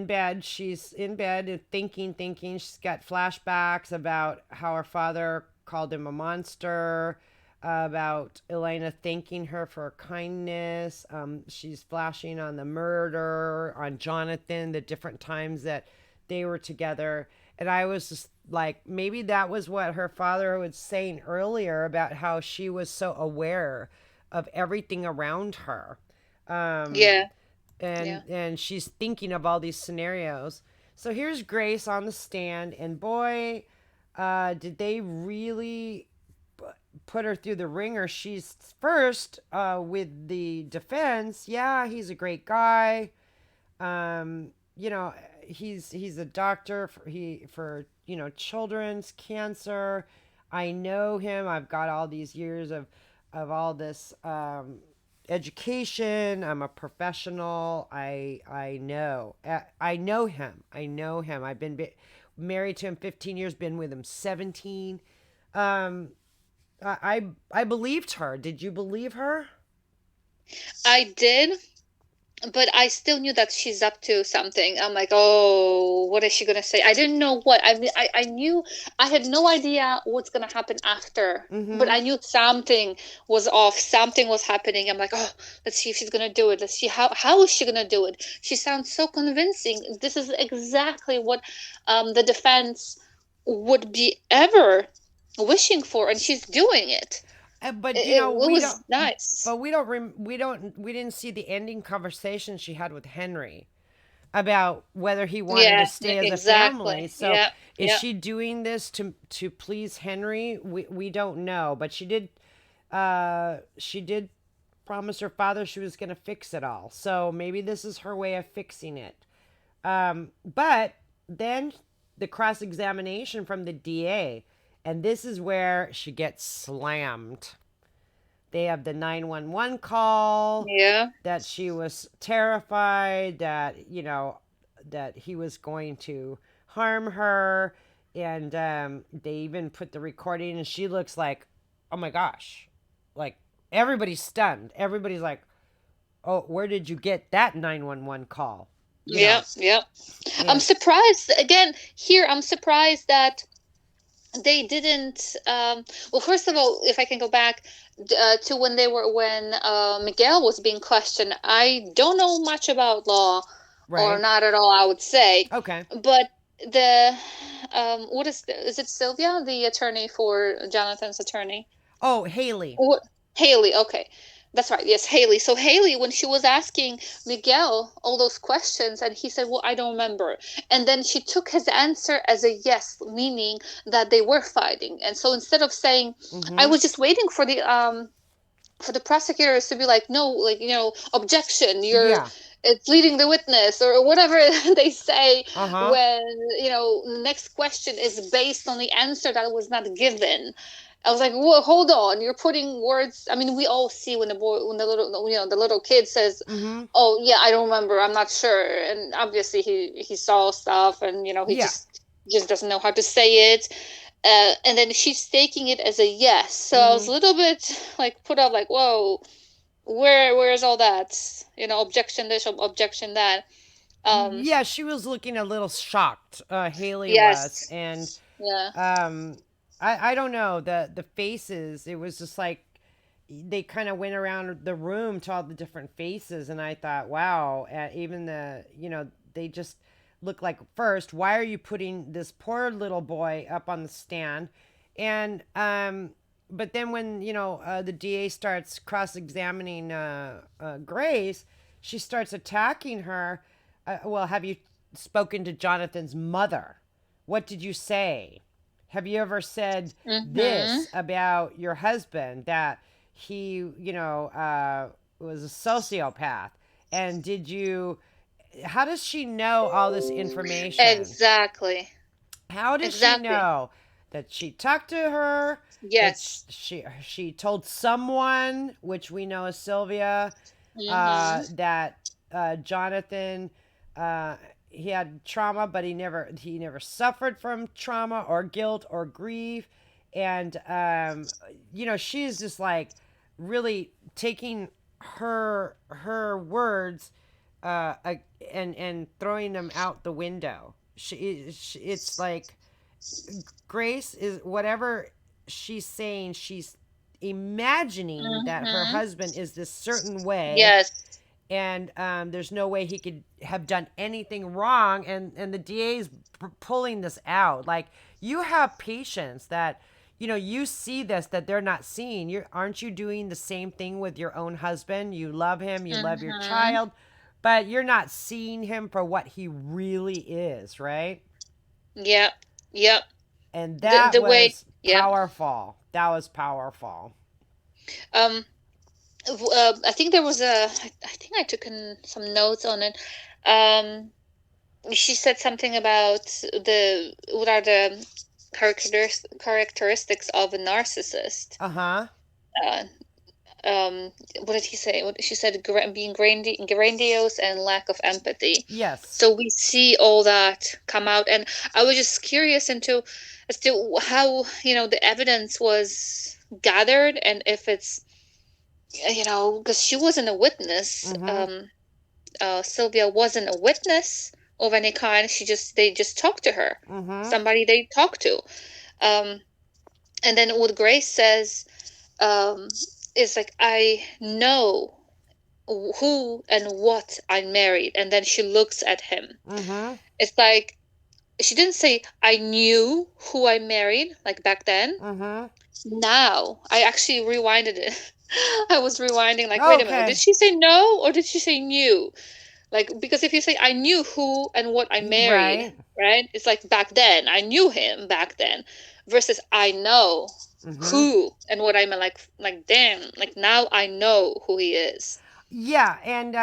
bed. She's in bed and thinking. She's got flashbacks about how her father called him a monster, about Elena thanking her for her kindness. She's flashing on the murder, on Jonathan, the different times that they were together. And I was just like, maybe that was what her father was saying earlier about how she was so aware of everything around her. Um, Yeah, yeah. and she's thinking of all these scenarios. So here's Grace on the stand, and boy, did they really put her through the ringer. She's first with the defense. Yeah, he's a great guy. Um, you know, he's a doctor for children's cancer. I know him. I've got all these years of all this education. I'm a professional. I know him. I know him. I've been married to him 15 years. Been with him 17. Um, I believed her. Did you believe her? I did, but I still knew that she's up to something. I'm like, oh, what is she gonna say? I didn't know what. I mean, I knew I had no idea what's gonna happen after, but Mm-hmm. I knew something was off. Something was happening. I'm like, oh, let's see if she's gonna do it. Let's see how is she gonna do it. She sounds so convincing. This is exactly what the defense would be ever wishing for, and she's doing it. But It we don't. was nice. But we didn't see the ending conversation she had with Henry about whether he wanted to Yeah, stay as a family. exactly. So Yeah, is yeah. she doing this to please Henry? We don't know, but she did promise her father she was going to fix it all. So maybe this is her way of fixing it. But then the cross examination from the DA, and this is where she gets slammed. They have the 911 call Yeah. that she was terrified that, that he was going to harm her. And they even put the recording, and she looks like, oh my gosh. Like, everybody's stunned. Everybody's like, oh, where did you get that 911 call? You Yeah, know, yeah. I'm and surprised again here. I'm surprised that they didn't. Well, first of all, if I can go back to when Miguel was being questioned, I don't know much about law, or right. not at all, I would say. Okay. But the what is it Sylvia, the attorney for Jonathan's attorney? Oh, Haley. What Haley, okay. That's right. Yes, Haley. So Haley, when she was asking Miguel all those questions, and he said, "Well, I don't remember," and then she took his answer as a yes, meaning that they were fighting. And so instead of saying, I Mm-hmm. was just waiting for the prosecutors to be like, no, like, objection, Yeah. it's leading the witness or whatever they say Uh-huh. when, the next question is based on the answer that was not given. I was like, whoa, hold on, you're putting words. I mean, we all see when the little kid says, Mm-hmm. oh yeah, I don't remember, I'm not sure, and obviously he saw stuff, and he Yeah. just doesn't know how to say it. And then she's taking it as a yes. So I was Mm-hmm. a little bit like put off, like, whoa, where's all that? Objection this, objection that. Um, Yeah, she was looking a little shocked. Haley was, yes, and yeah, um, I don't know, the faces. It was just like they kind of went around the room to all the different faces, and I thought, wow, even they just look like, first, why are you putting this poor little boy up on the stand? And but then when the DA starts cross-examining Grace, she starts attacking her. Well, have you spoken to Jonathan's mother? What did you say? Have you ever said mm-hmm. this about your husband, that he, was a sociopath? And how does she know all this information? Exactly, How does she exactly. know that she talked to her, that Yes. she told someone, which we know is Sylvia, Mm-hmm. that Jonathan, uh, he had trauma, but he never suffered from trauma or guilt or grief, and she's just like really taking her words, and throwing them out the window. It's like Grace is, whatever she's saying, she's imagining that her Mm-hmm. husband is this certain way, Yes. and there's no way he could have done anything wrong, and the DA's pulling this out. Like, you have patience that you see this that they're not seeing. Aren't you doing the same thing with your own husband? You love him, you love your Mm-hmm. child, but you're not seeing him for what he really is, right? Yep. Yep. And The that the way. was Yep. powerful. That was powerful. Um. I think there was I think I took some notes on it. Um. She said something about what are the characteristics of a narcissist. Uh-huh. Uh, what did he say? She said, being grandiose and lack of empathy. Yes. So we see all that come out, and I was just curious into as to how the evidence was gathered, and if it's because she wasn't a witness. Mm-hmm. Sylvia wasn't a witness of any kind. They just talked to her, Mm-hmm. somebody they talked to. Um, and then what Grace says um, is like, I know who and what I married. And then she looks at him. Mm-hmm. It's like, she didn't say, I knew who I married, like back then. Mm-hmm. Now, I actually rewinded it. I was rewinding, like, wait a minute, did Okay. she say no or did she say knew? Like, because if you say, I knew who and what I married, Right. right? It's like back then, I knew him back then, versus I know Mm-hmm. who and what I'm like, damn, like now I know who he is. Yeah, and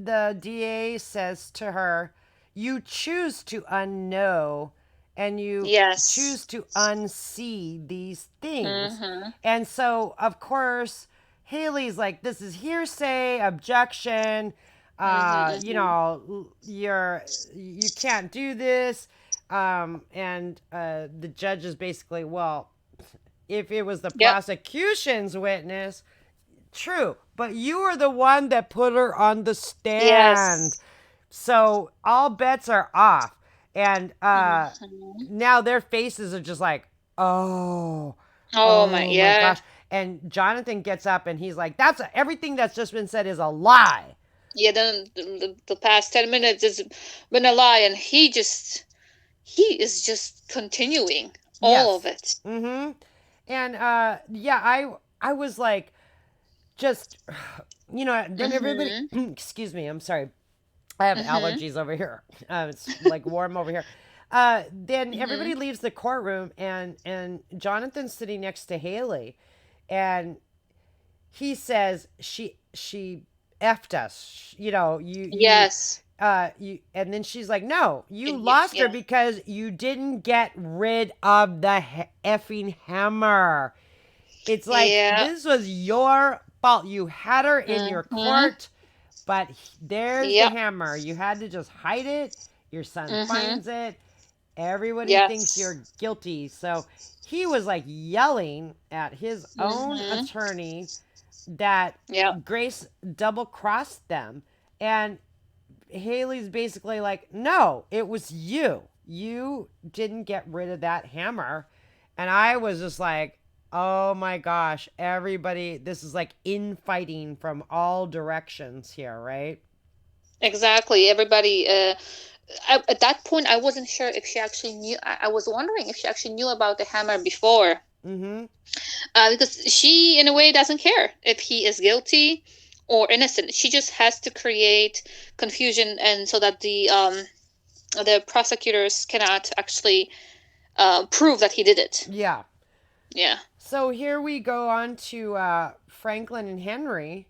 the DA says to her, "You choose to unknow, and you Yes. choose to unsee these things." Mm-hmm. And so, of course, Haley's like, "This is hearsay, objection. Mm-hmm. Mm-hmm. You can't do this." And the judge is basically, well, if it was the Yep. prosecution's witness, true, but you were the one that put her on the stand. Yes. So all bets are off. And Mm-hmm. now their faces are just like, oh, Oh my, oh my yeah. gosh. And Jonathan gets up and he's like, everything that's just been said is a lie. Yeah, then the past 10 minutes has been a lie, and he is just continuing all of Yes. it. Mm-hmm. And yeah, I was like, just, then everybody, Mm-hmm. excuse me, I'm sorry. I have Mm-hmm. allergies over here. It's like warm over here. Then Mm-hmm. everybody leaves the courtroom, and Jonathan's sitting next to Haley, and he says she effed us. Yes. And then she's like, no, you And you, lost her yeah. because you didn't get rid of the effing hammer. It's like, Yeah. this was your fault. You had her in your Mm-hmm. court, but there's the Yep. hammer. You had to just hide it. Your son Mm-hmm. finds it. Everybody thinks Yes. you're guilty. So he was like yelling at his own Mm-hmm. attorney that Yep. Grace double crossed them. And Haley's basically like, no, it was you. You didn't get rid of that hammer. And I was just like, oh my gosh, everybody, this is like infighting from all directions here, right? Exactly. Everybody. At that point, I wasn't sure if she actually knew. I was wondering if she actually knew about the hammer before, Mm hmm. because she, in a way, doesn't care if he is guilty or innocent. She just has to create confusion, and so that the prosecutors cannot actually prove that he did it. Yeah. Yeah. So here we go on to Franklin and Henry.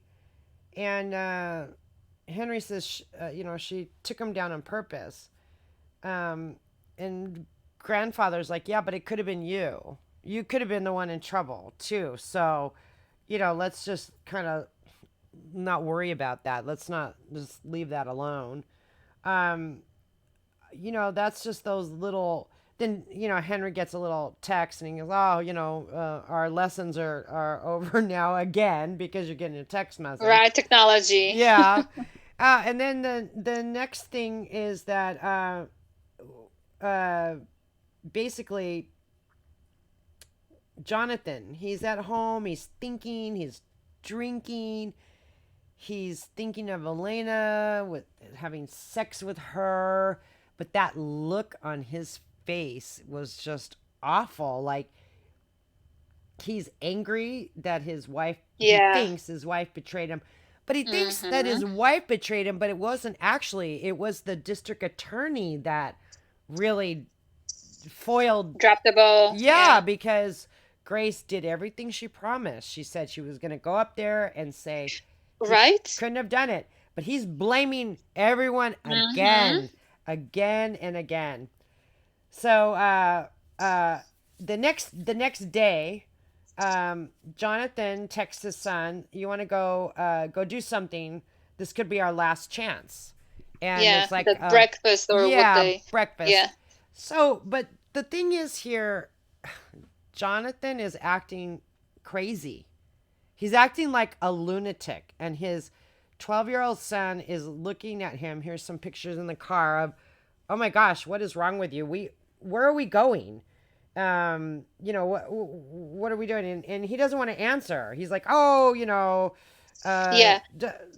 And Henry says, she took him down on purpose. Um, and grandfather's like, yeah, but it could have been you. You could have been the one in trouble too. So, let's just kind of not worry about that. Let's not just leave that alone. Um, that's just those little. Then Henry gets a little text and he goes, "Oh, our lessons are over now again because you're getting a text message." Right. Technology. Yeah. And then the next thing is that uh, basically Jonathan, he's at home, he's thinking, he's drinking, he's thinking of Elena with having sex with her, but that look on his face was just awful. Like he's angry that he Yeah. thinks his wife betrayed him. But he thinks that Mm-hmm. his wife betrayed him, but it wasn't actually. It was the district attorney that really foiled. Drop the ball. Yeah, Yeah. because Grace did everything she promised. She said she was going to go up there and say he Right. couldn't have done it. But he's blaming everyone Mm-hmm. again and again. So uh, the next day, Jonathan texts his son, "You want to go do something? This could be our last chance." And Yeah. it's like, The breakfast or what yeah, they. breakfast. Yeah. So, but the thing is here, Jonathan is acting crazy. He's acting like a lunatic, and his 12-year-old son is looking at him. Here's some pictures in the car of, oh my gosh, what is wrong with you? Where are we going? What are we doing? And he doesn't want to answer. He's like, oh, Yeah.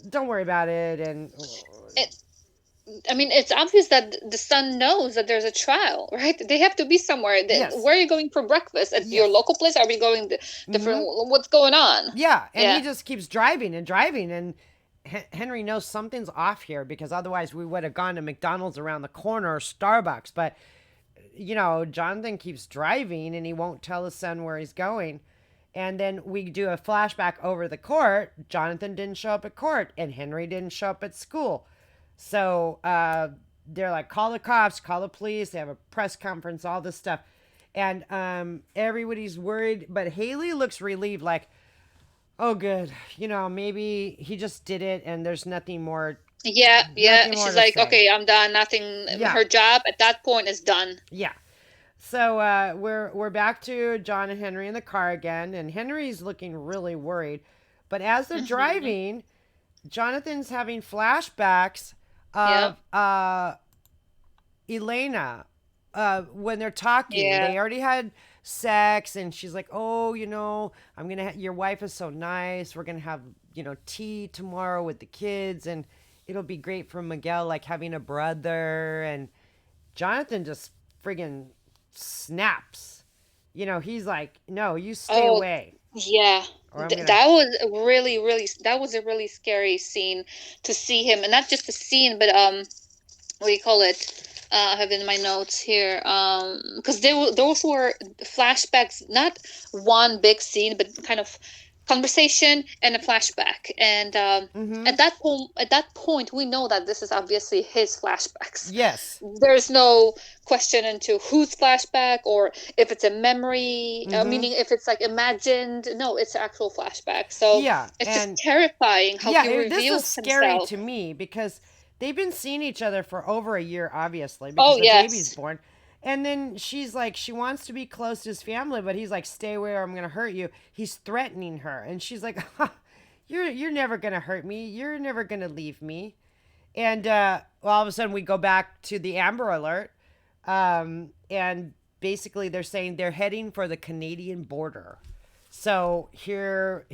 don't worry about it. And It, I mean, it's obvious that the son knows that there's a trial, right? They have to be somewhere. yes, Where are you going for breakfast? At your yes, local place? Are we going different? mm-hmm. What's going on? Yeah, and he Yeah. just keeps driving and driving, and Henry knows something's off here because otherwise we would have gone to McDonald's around the corner or Starbucks. But Jonathan keeps driving and he won't tell his son where he's going. And then we do a flashback over the court. Jonathan didn't show up at court, and Henry didn't show up at school. So they're like, call the cops, call the police. They have a press conference, all this stuff. And everybody's worried, but Haley looks relieved, like, oh, good. Maybe he just did it, and there's nothing more, Yeah, yeah. nothing more She's to like, say. okay, I'm done. Nothing. Yeah, Her job at that point is done. yeah. So we're back to John and Henry in the car again, and Henry's looking really worried. But as they're Hmm. driving, Jonathan's having flashbacks Yep. of Elena. When they're talking, Yeah. they already had sex, and she's like, "Oh, I'm gonna. Your wife is so nice. We're gonna have tea tomorrow with the kids, and it'll be great for Miguel, like having a brother." And Jonathan just friggin' snaps. He's like, "No, you stay Oh, away, yeah. or I'm gonna." That was that was a really scary scene to see him, and not just a scene, but what do you call it? I have it in my notes here. Because those were flashbacks, not one big scene, but kind of conversation and a flashback, and Mm-hmm. at that point we know that this is obviously his flashbacks. Yes. There's no question into whose flashback, or if it's a memory, Mm-hmm. meaning if it's like imagined. No, it's an actual flashback. So Yeah. it's just And terrifying how yeah, he this was reveals scary himself. to me because they've been seeing each other for over a year, obviously, because Oh the baby's yes. born. And then she's like, she wants to be close to his family, but he's like, stay away or I'm going to hurt you. He's threatening her. And she's like, you're never going to hurt me. You're never going to leave me. And well, all of a sudden we go back to the Amber Alert. And basically they're saying they're heading for the Canadian border. So here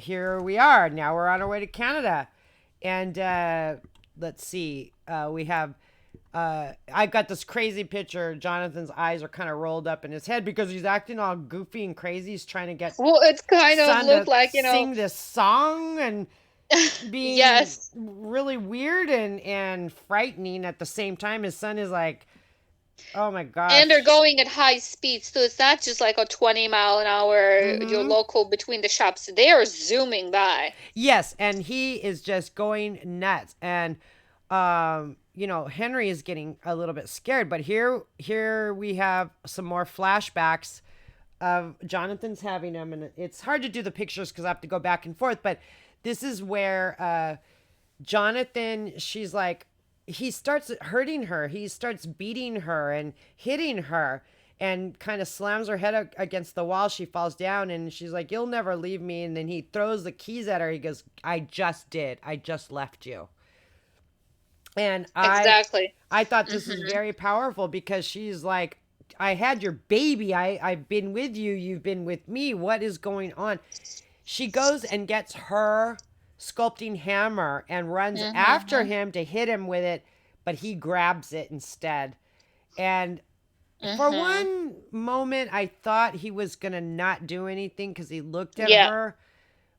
we are. Now we're on our way to Canada. And let's see. We have I've got this crazy picture. Jonathan's eyes are kind of rolled up in his head because he's acting all goofy and crazy. He's trying to get Well, it kind of Son looked to like, sing this song and being yes. really weird and frightening at the same time. His son is like, oh my And they're gosh. going at high speeds, so it's not just like a 20 mile an hour, your Mm-hmm. local between the shops. They are zooming by. Yes, and he is just going nuts. And Henry is getting a little bit scared, but here we have some more flashbacks of Jonathan's having them, and it's hard to do the pictures because I have to go back and forth, but this is where Jonathan, she's like, he starts hurting her. He starts beating her and hitting her and kind of slams her head against the wall. She falls down and she's like, you'll never leave me. And then he throws the keys at her. He goes, I just did. I just left you. And Exactly. I thought this was Hmm. very powerful because she's like, I had your baby. I've been with you. You've been with me. What is going on? She goes and gets her sculpting hammer and runs after Hmm. him to hit him with it, but he grabs it instead. And for Hmm. one moment, I thought he was going to not do anything because he looked at Yeah. her,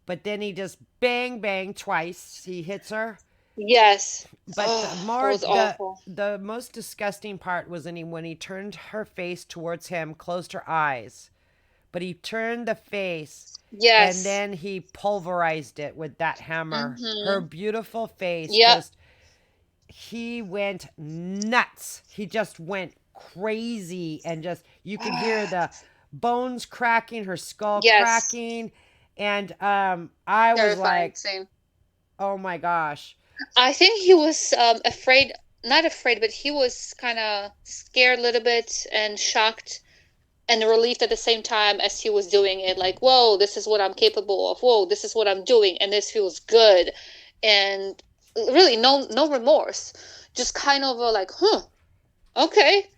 but then he just bang, bang twice. He hits her. Yes. But the Oh, that more was awful. the most disgusting part was when he turned her face towards him, closed her eyes, but he turned the face and Yes. then he pulverized it with that hammer. Her Hmm. beautiful face Yep. just, he went nuts. He just went crazy and just, you could hear the bones cracking, her skull Yes. cracking. And I was Terrifying like, scene. oh my gosh. I think he was afraid, not afraid, but he was kind of scared a little bit and shocked and relieved at the same time as he was doing it. Like, whoa, this is what I'm capable of. Whoa, this is what I'm doing, and this feels good. And really, no remorse. Just kind of a like, okay,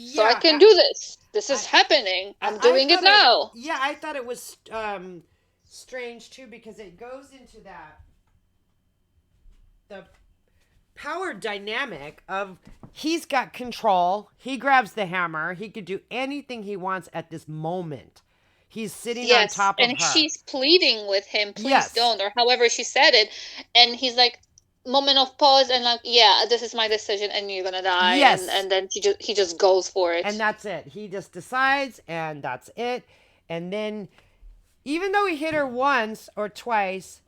so I Yeah, can do this. This is I, happening. I'm I doing it thought it. now. Yeah, I thought it was strange too because it goes into that the power dynamic of he's got control. He grabs the hammer. He could do anything he wants at this moment. He's sitting on Yes, top of and her. she's pleading with him, please Yes. don't, or however she said it. And he's like, moment of pause, and like, yeah, this is my decision, and you're gonna die. And Yes. and then he just goes for And it. that's it. He just decides and that's it. And then even though he hit her once or twice,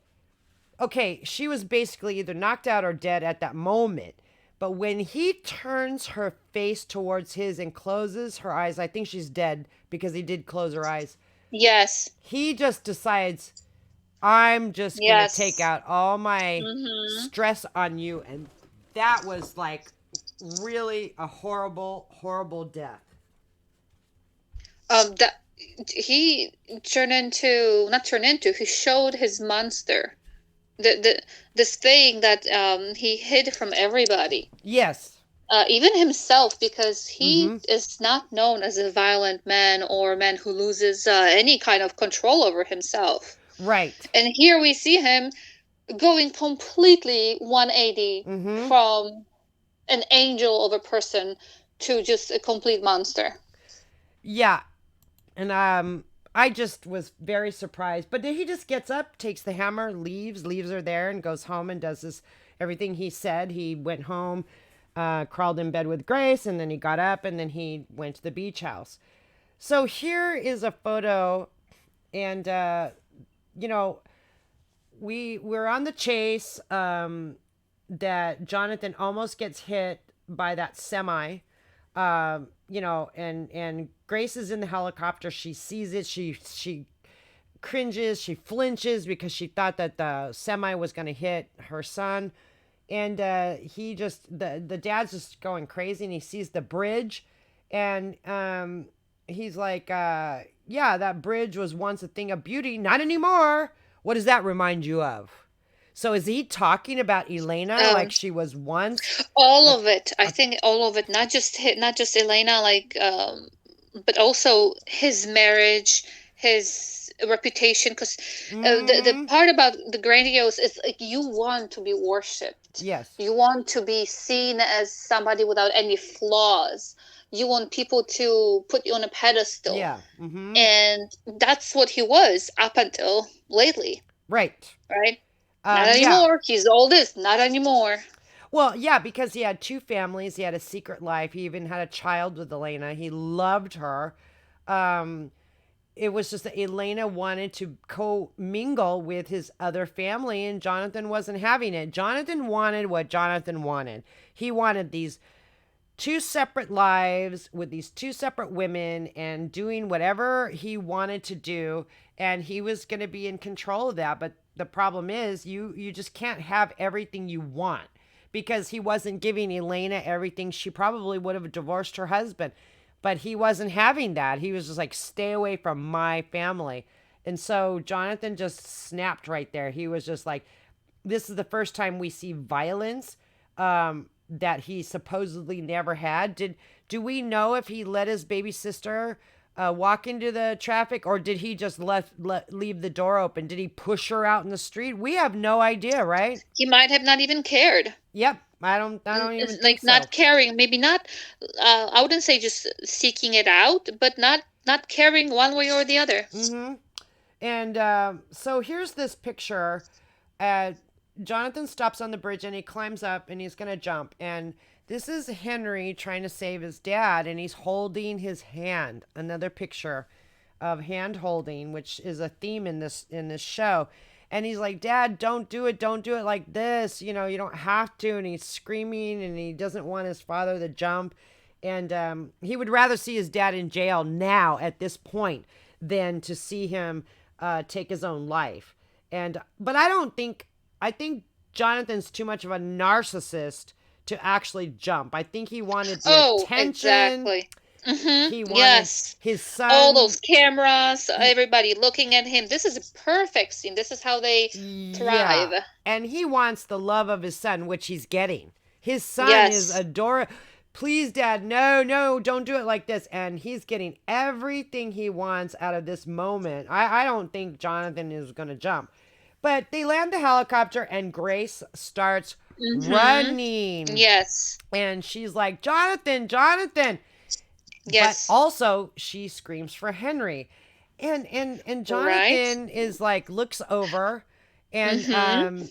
okay, she was basically either knocked out or dead at that moment. But when he turns her face towards his and closes her eyes, I think she's dead because he did close her eyes. Yes, He just decides, I'm just going to take yes. out all my Mm-hmm. stress on you. And that was like really a horrible, horrible death. That he turned into, not turned into, he showed his monster. This thing that he hid from everybody. Yes. Even himself, because Mm he hmm. is not known as a violent man or a man who loses any kind of control over himself. Right. And here we see him going completely 180 Mm hmm. from an angel of a person to just a complete monster. Yeah. And I just was very surprised. But then he just gets up, takes the hammer, leaves her there, and goes home and does this everything he said. He went home, crawled in bed with Grace, and then he got up and then he went to the beach house. So here is a photo, and you know, we're on the chase. That Jonathan almost gets hit by that semi. And Grace is in the helicopter. She sees it. She cringes. She flinches because she thought that the semi was going to hit her son. And the dad's just going crazy, and he sees the bridge, and he's like, yeah, that bridge was once a thing of beauty, not anymore. What does that remind you of? So is he talking about Elena Um, like she was once all a, of it. I a think all of it. Not just Elena, like, but also his marriage, his reputation. Because the mm-hmm. part about the grandiose is like you want to be worshipped. Yes. You want to be seen as somebody without any flaws. You want people to put you on a pedestal, Yeah. Mm-hmm. and that's what he was up until lately, Right. right? Not Yeah. anymore. He's all this. Not anymore. Well, yeah, because he had two families. He had a secret life. He even had a child with Elena. He loved her. Um, it was just that Elena wanted to co-mingle with his other family, and Jonathan wasn't having it. Jonathan wanted what Jonathan wanted. He wanted these two separate lives with these two separate women and doing whatever he wanted to do, and he was going to be in control of that. But the problem is you just can't have everything you want, because he wasn't giving Elena everything. She probably would have divorced her husband, but he wasn't having that. He was just like, stay away from my family. And so Jonathan just snapped right there. He was just like, this is the first time we see violence that he supposedly never had. Do we know if he let his baby sister walk into the traffic, or did he just leave the door open? Did he push her out in the street? We have no idea, right? He might have not even cared. Yep. I don't even It's think like so. not caring, maybe not. I wouldn't say just seeking it out, but not caring one way or the other. Mm-hmm. And so here's this picture. Uh, Jonathan stops on the bridge and he climbs up and he's gonna jump. And this is Henry trying to save his dad, and he's holding his hand. Another picture of hand holding, which is a theme in this show. And he's like, Dad, don't do it like this. You don't have to. And he's screaming, and he doesn't want his father to jump. And he would rather see his dad in jail now at this point than to see him take his own life. But I think Jonathan's too much of a narcissist to actually jump. I think he wanted the Oh, attention. exactly. He wanted Yes. his All son. those cameras, He, everybody looking at him. This is a perfect scene. This is how they yeah. thrive. And he wants the love of his son, which he's getting. His son is Yes. adorable. Please, Dad, no, no, don't do it like this. And he's getting everything he wants out of this moment. I don't think Jonathan is going to jump. But they land the helicopter, and Grace starts Mm-hmm. running. Yes. And she's like, Jonathan, Jonathan. But Yes. also she screams for Henry. And Right. Jonathan is like, looks over, and Mm-hmm.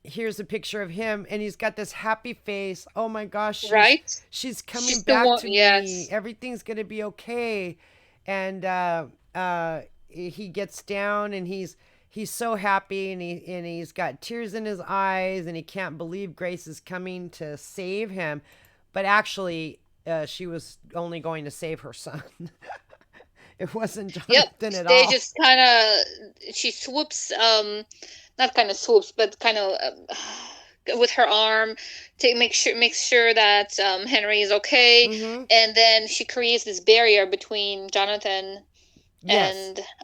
here's a picture of him, and he's got this happy face. Oh my gosh, Right. she's coming She's the back one. to me. Yes. Everything's gonna be okay. And he gets down, and he's so happy, and he's got tears in his eyes, and he can't believe Grace is coming to save him. But actually, she was only going to save her son. It wasn't Yep. Jonathan at They all. just kind of, she swoops, not kind of swoops, but kind of with her arm to makes sure that Henry is okay, Mm-hmm. and then she creates this barrier between Jonathan Yes.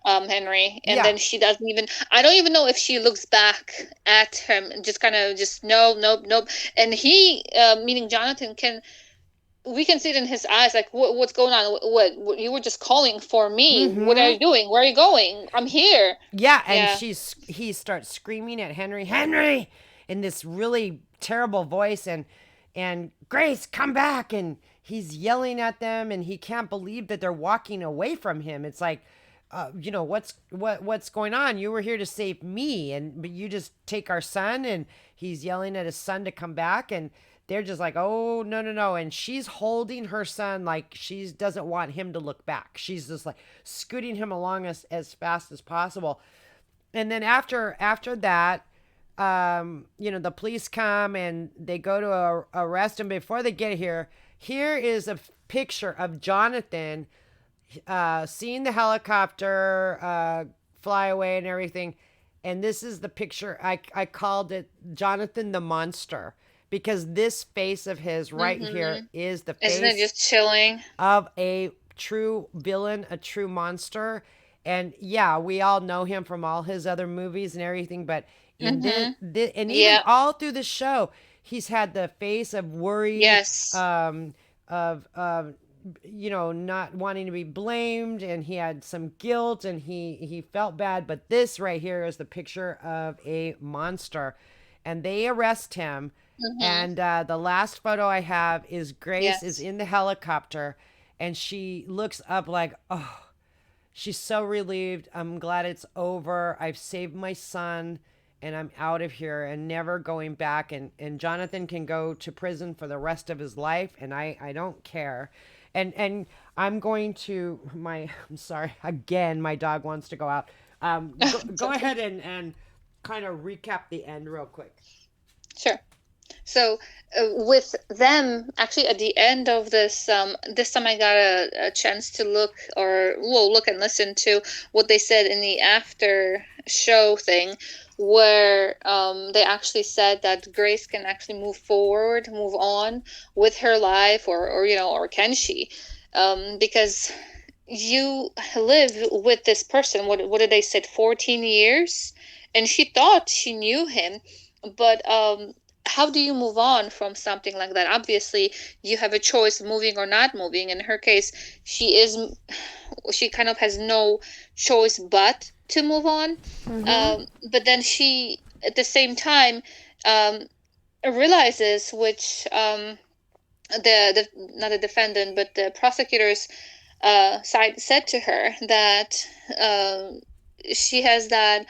and Henry, and Yeah. then she doesn't even. I don't even know if she looks back at him, just kind of just no, nope, nope. And he, meaning Jonathan, can we can see it in his eyes, like what's going on? What you were just calling for me? What are Mm-hmm. you doing? Where are you going? I'm here. Yeah, and Yeah. he starts screaming at Henry, Henry, in this really terrible voice, and Grace, come back, and he's yelling at them, and he can't believe that they're walking away from him. It's like, what's going on? You were here to save me, but you just take our son, and he's yelling at his son to come back, and they're just like, oh, no, no, no. And she's holding her son like she doesn't want him to look back. She's just like scooting him along as fast as possible. And then after that, the police come and they go to arrest him. Before they get here, here is a picture of Jonathan seeing the helicopter fly away and everything. And this is the picture. I called it Jonathan the Monster because this face of his right here Mm-hmm. is the Isn't it face just chilling? of a true villain, a true monster. And yeah, we all know him from all his other movies and everything, but in Mm-hmm. and even Yeah. all through the show, he's had the face of worry, Yes. um, of not wanting to be blamed, and he had some guilt, and he felt bad. But this right here is the picture of a monster, and they arrest him. Mm-hmm. And the last photo I have is Grace is Yes. in the helicopter, and she looks up like, oh, she's so relieved. I'm glad it's over. I've saved my son and I'm out of here and never going back. And Jonathan can go to prison for the rest of his life. And I don't care. And I'm going to I'm sorry, again, my dog wants to go out. It's Go okay. ahead and kind of recap the end real quick. Sure. So with them, actually, at the end of this time I got a chance to look, or well, look and listen to what they said in the after show thing, where they actually said that Grace can actually move forward, move on with her life, or or can she? Because you live with this person. What did they said? 14 years, and she thought she knew him, but how do you move on from something like that? Obviously, you have a choice, moving or not moving. In her case, she kind of has no choice but to move on. Mm-hmm. But then she, at the same time, um, realizes, which the not the defendant, but the prosecutors side said to her that uh, she has that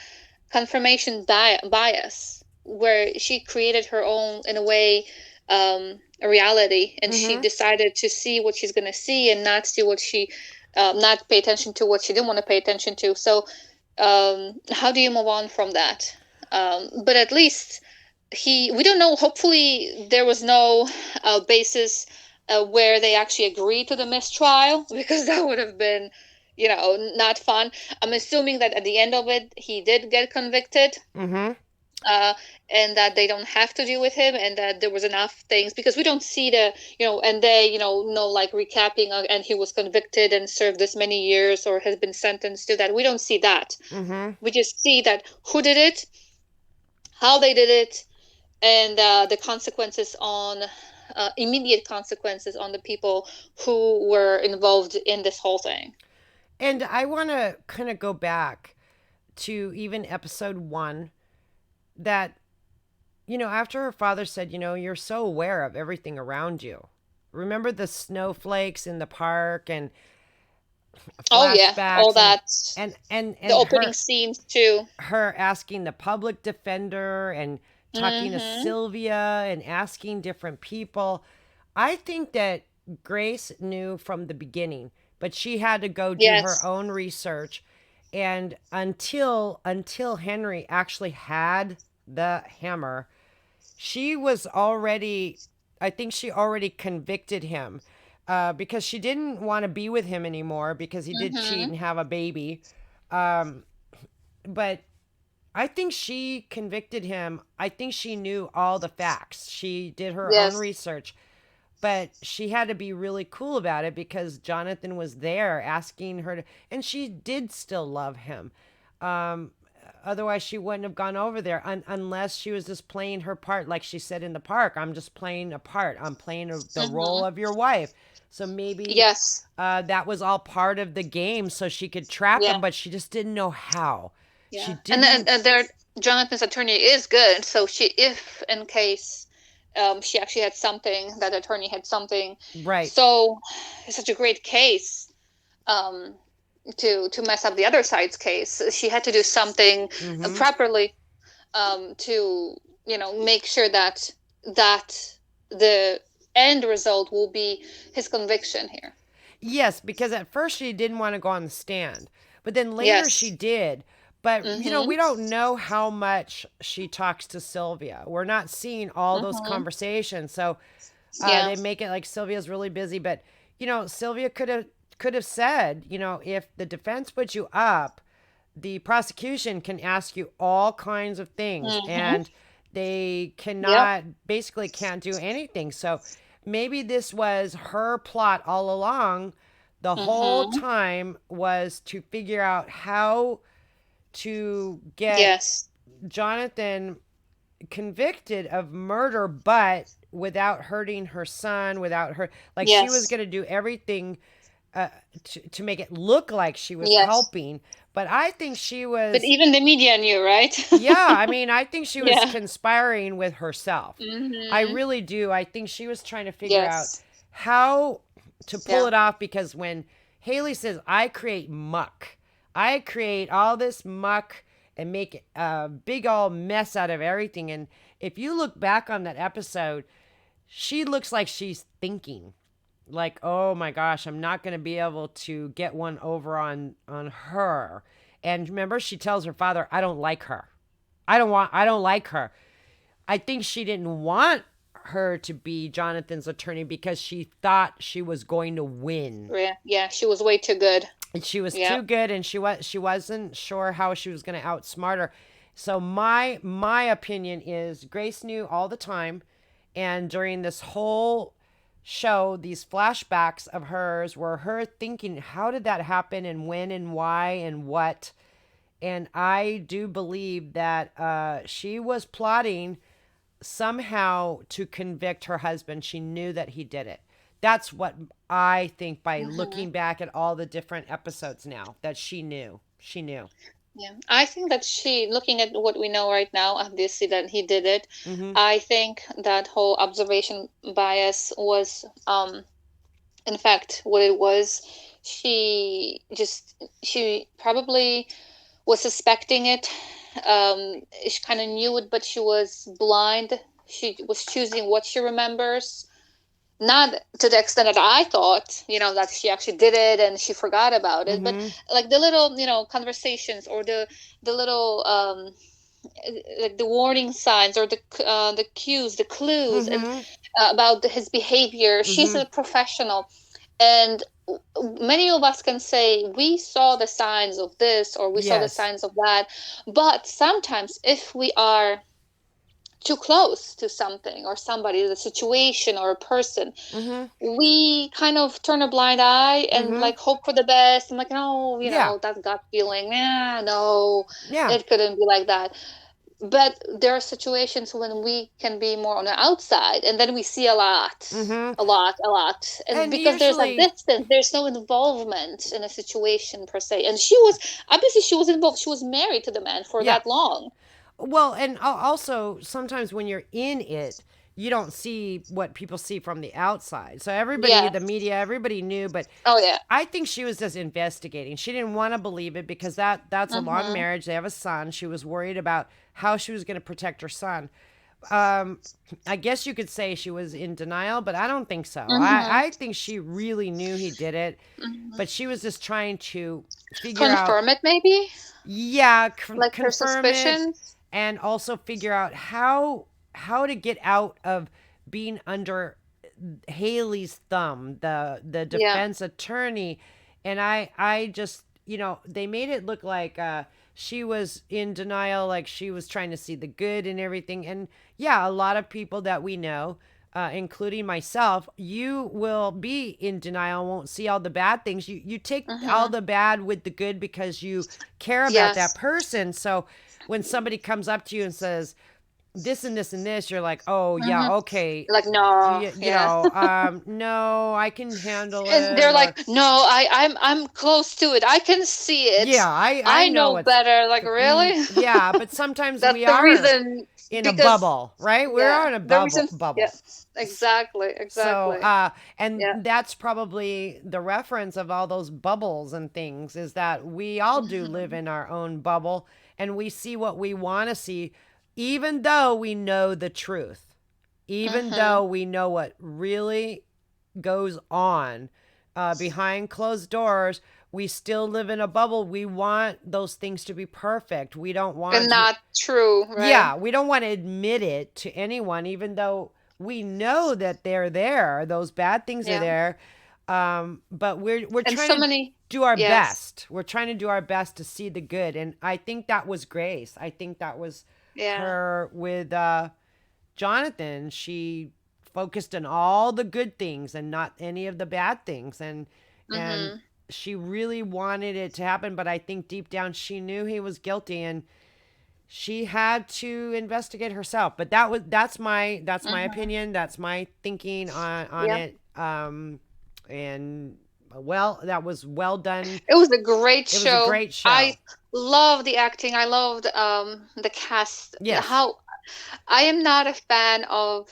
confirmation bias, where she created her own, in a way, a reality, and she Mm-hmm. decided to see what she's going to see and not see what she not pay attention to what she didn't want to pay attention to. So how do you move on from that? But at least we don't know. Hopefully there was no basis where they actually agreed to the mistrial, because that would have been, not fun. I'm assuming that at the end of it he did get convicted, Mm-hmm. uh, and that they don't have to deal with him, and that there was enough things, because we don't see the, and they, no, like recapping, and he was convicted and served this many years or has been sentenced to that. We don't see that. Mm-hmm. We just see that who did it, how they did it, and the consequences on immediate consequences on the people who were involved in this whole thing. And I want to kind of go back to even episode 1 that after her father said, you're so aware of everything around you. Remember the snowflakes in the park and Oh yeah, all flashbacks and that, the opening her scenes too. asking the public defender and talking to Mm-hmm. Sylvia and asking different people. I think that Grace knew from the beginning, but she had to go do her Yes. own research and until Henry actually had the hammer, she was already, I think she already convicted him because she didn't want to be with him anymore because he did cheat Mm-hmm. and have a baby. Um, but I think she convicted him. I think she knew all the facts. She did her own Yes. research, but she had to be really cool about it because Jonathan was there asking her to, and she did still love him. Um, Otherwise, she wouldn't have gone over there unless she was just playing her part, like she said in the park. I'm just playing a part. I'm playing the role Mm-hmm. of your wife. So maybe Yes. that was all part of the game, so she could trap Yeah. him, but she just didn't know how. She Yeah. And didn't. their Jonathan's attorney is good, so she, if in case she actually had something, that attorney had something, Right. so it's such a great case. Um, to mess up the other side's case. She had to do something Mm-hmm. properly, to make sure that that the end result will be his conviction here. Yes, because at first she didn't want to go on the stand, but then later she Yes. did. But, Mm-hmm. we don't know how much she talks to Sylvia. We're not seeing all those Mm-hmm. conversations. So Yeah. they make it like Sylvia's really busy. But, Sylvia could have said, if the defense puts you up, the prosecution can ask you all kinds of things, Mm-hmm. and they Yep. cannot, basically can't do anything. So maybe this was her plot all along. The whole Mm-hmm. time was to figure out how to get Yes. Jonathan convicted of murder, but without hurting her son, without her, like she was Yes. going to do everything to make it look like she was Yes. helping. But I think she But was, even the media knew, right? yeah, I mean, I think she was Yeah. conspiring with herself. I Mm-hmm. really do. I think she was trying to figure out Yes. how to pull Yeah. it off, because when Haley says, I create muck, I create all this muck and make a big old mess out of everything. And if you look back on that episode, she looks like she's thinking, like, oh my gosh, I'm not going to be able to get one over on her. And remember, she tells her father, I don't like her. I don't like her. I think she didn't want her to be Jonathan's attorney because she thought she was going to win. Yeah. Yeah. She was way too good. And she was Yeah. too good, and she wasn't sure how she was going to outsmart her. So my opinion is Grace knew all the time, and during this whole show, these flashbacks of hers were her thinking, how did that happen, and when, and why, and what. And I do believe that she was plotting somehow to convict her husband. She knew that he did it. That's what I think, by Mm-hmm. looking back at all the different episodes now, that she knew. She knew. Yeah. I think that looking at what we know right now, obviously that he did it. Mm-hmm. I think that whole observation bias was, in fact, what it was. She probably was suspecting it. She kind of knew it, but she was blind. She was choosing what she remembers, not to the extent that I thought, that she actually did it and she forgot about it, but Mm-hmm. like the little, conversations, or the little, like the warning signs, or the cues, the clues, and Mm-hmm. about his behavior. She's Mm-hmm. a professional, and many of us can say we saw the signs of this, or we saw the Yes. signs of that, but sometimes if we are too close to something or somebody, the situation or a person, Mm-hmm. we kind of turn a blind eye and Mm-hmm. like hope for the best. I'm like, no, Yeah. that gut feeling, no, Yeah. it couldn't be like that. But there are situations when we can be more on the outside, and then we see a lot, Mm-hmm. a lot, a lot. And And because there's a usually, distance, there's no involvement in a situation per se. And she was, obviously, she was involved. She was married to the man for yeah. that long. Well, and also sometimes when you're in it, you don't see what people see from the outside. So everybody, Yeah. the media, everybody knew, but Oh, yeah. I think she was just investigating. She didn't want to believe it because that's a long Mm-hmm. marriage. They have a son. She was worried about how she was going to protect her son. Um, I guess you could say she was in denial, but I don't think so. Mm-hmm. I think she really knew he did it, Mm-hmm. but she was just trying to figure out, Confirm it, maybe, yeah, like her confirm it, suspicions. and also figure out how to get out of being under Haley's thumb, the Yeah. defense attorney. And I just, they made it look like she was in denial, like she was trying to see the good and everything. And yeah, a lot of people that we know, including myself, you will be in denial, won't see all the bad things. You take all Mm-hmm. the bad with the good because you care about that Yes. person. So when somebody comes up to you and says this and this and this, you're like, oh yeah, Mm-hmm. okay, Like, no, yeah. no, I can handle And they're it, or like, no, I'm close to it. I can see it. yeah, I I know know what's, better. Like, really? yeah, but sometimes That's we the are reason. in a Because, bubble, right? yeah, We're in a the reason. Yeah, bubble. exactly, So, exactly. and Yeah. that's probably the reference of all those bubbles and things, is that we all do live Mm-hmm. in our own bubble, and we see what we want to see, even though we know the truth, even Mm-hmm. though we know what really goes on. behind closed doors, we still live in a bubble. We want those things to be perfect. We don't And want to, not true, right? yeah, we don't want to admit it to anyone, even though we know that they're there. Those bad things are Yeah. there. But we're And so trying to many, do our yes. best. We're trying to do our best to see the good. And I think that was Grace. I think that was Yeah. her with Jonathan. She focused on all the good things and not any of the bad things. And Mm-hmm. she really wanted it to happen, but I think deep down she knew he was guilty, and she had to investigate herself. But that's my Mm-hmm. opinion. That's my thinking on Yeah. it. And well, that was well done. It was a great It was a show. great I show. love the acting. I loved the cast. Yes. How I am not a fan of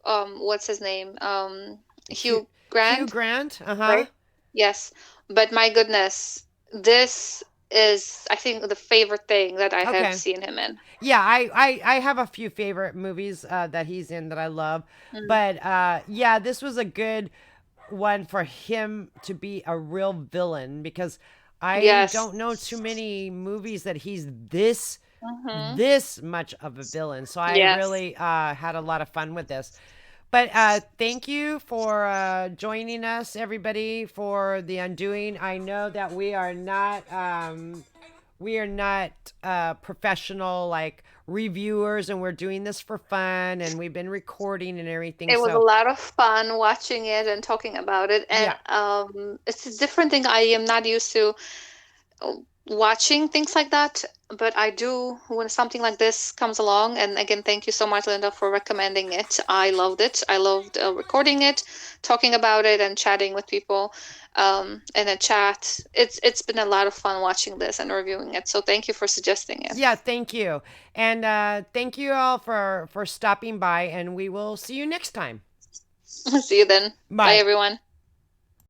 what's his name? Hugh, Hugh Hugh Grant, Grant. Uh-huh. right? Yes. But my goodness, this is I think the favorite thing that I have Okay. seen him in. Yeah, I have a few favorite movies that he's in that I love. Mm. But yeah, this was a good one for him to be a real villain, because I Yes. don't know too many movies that he's Mm-hmm. this much of a villain. So I Yes. really had a lot of fun with this. But thank you for joining us, everybody, for the undoing. I know that we are not professional like reviewers, and we're doing this for fun, and we've been recording and everything. It was a So lot of fun watching it and talking about it, and yeah, it's a different thing. I am not used to watching things like that, but I do when something like this comes along. And again, thank you so much, Linda, for recommending it. I loved it. I loved recording it, talking about it, and chatting with people in a chat. It's been a lot of fun watching this and reviewing it. So thank you for suggesting it. yeah, thank you. And thank you all for stopping by, and we will see you next time. See you then. Bye, Bye. everyone.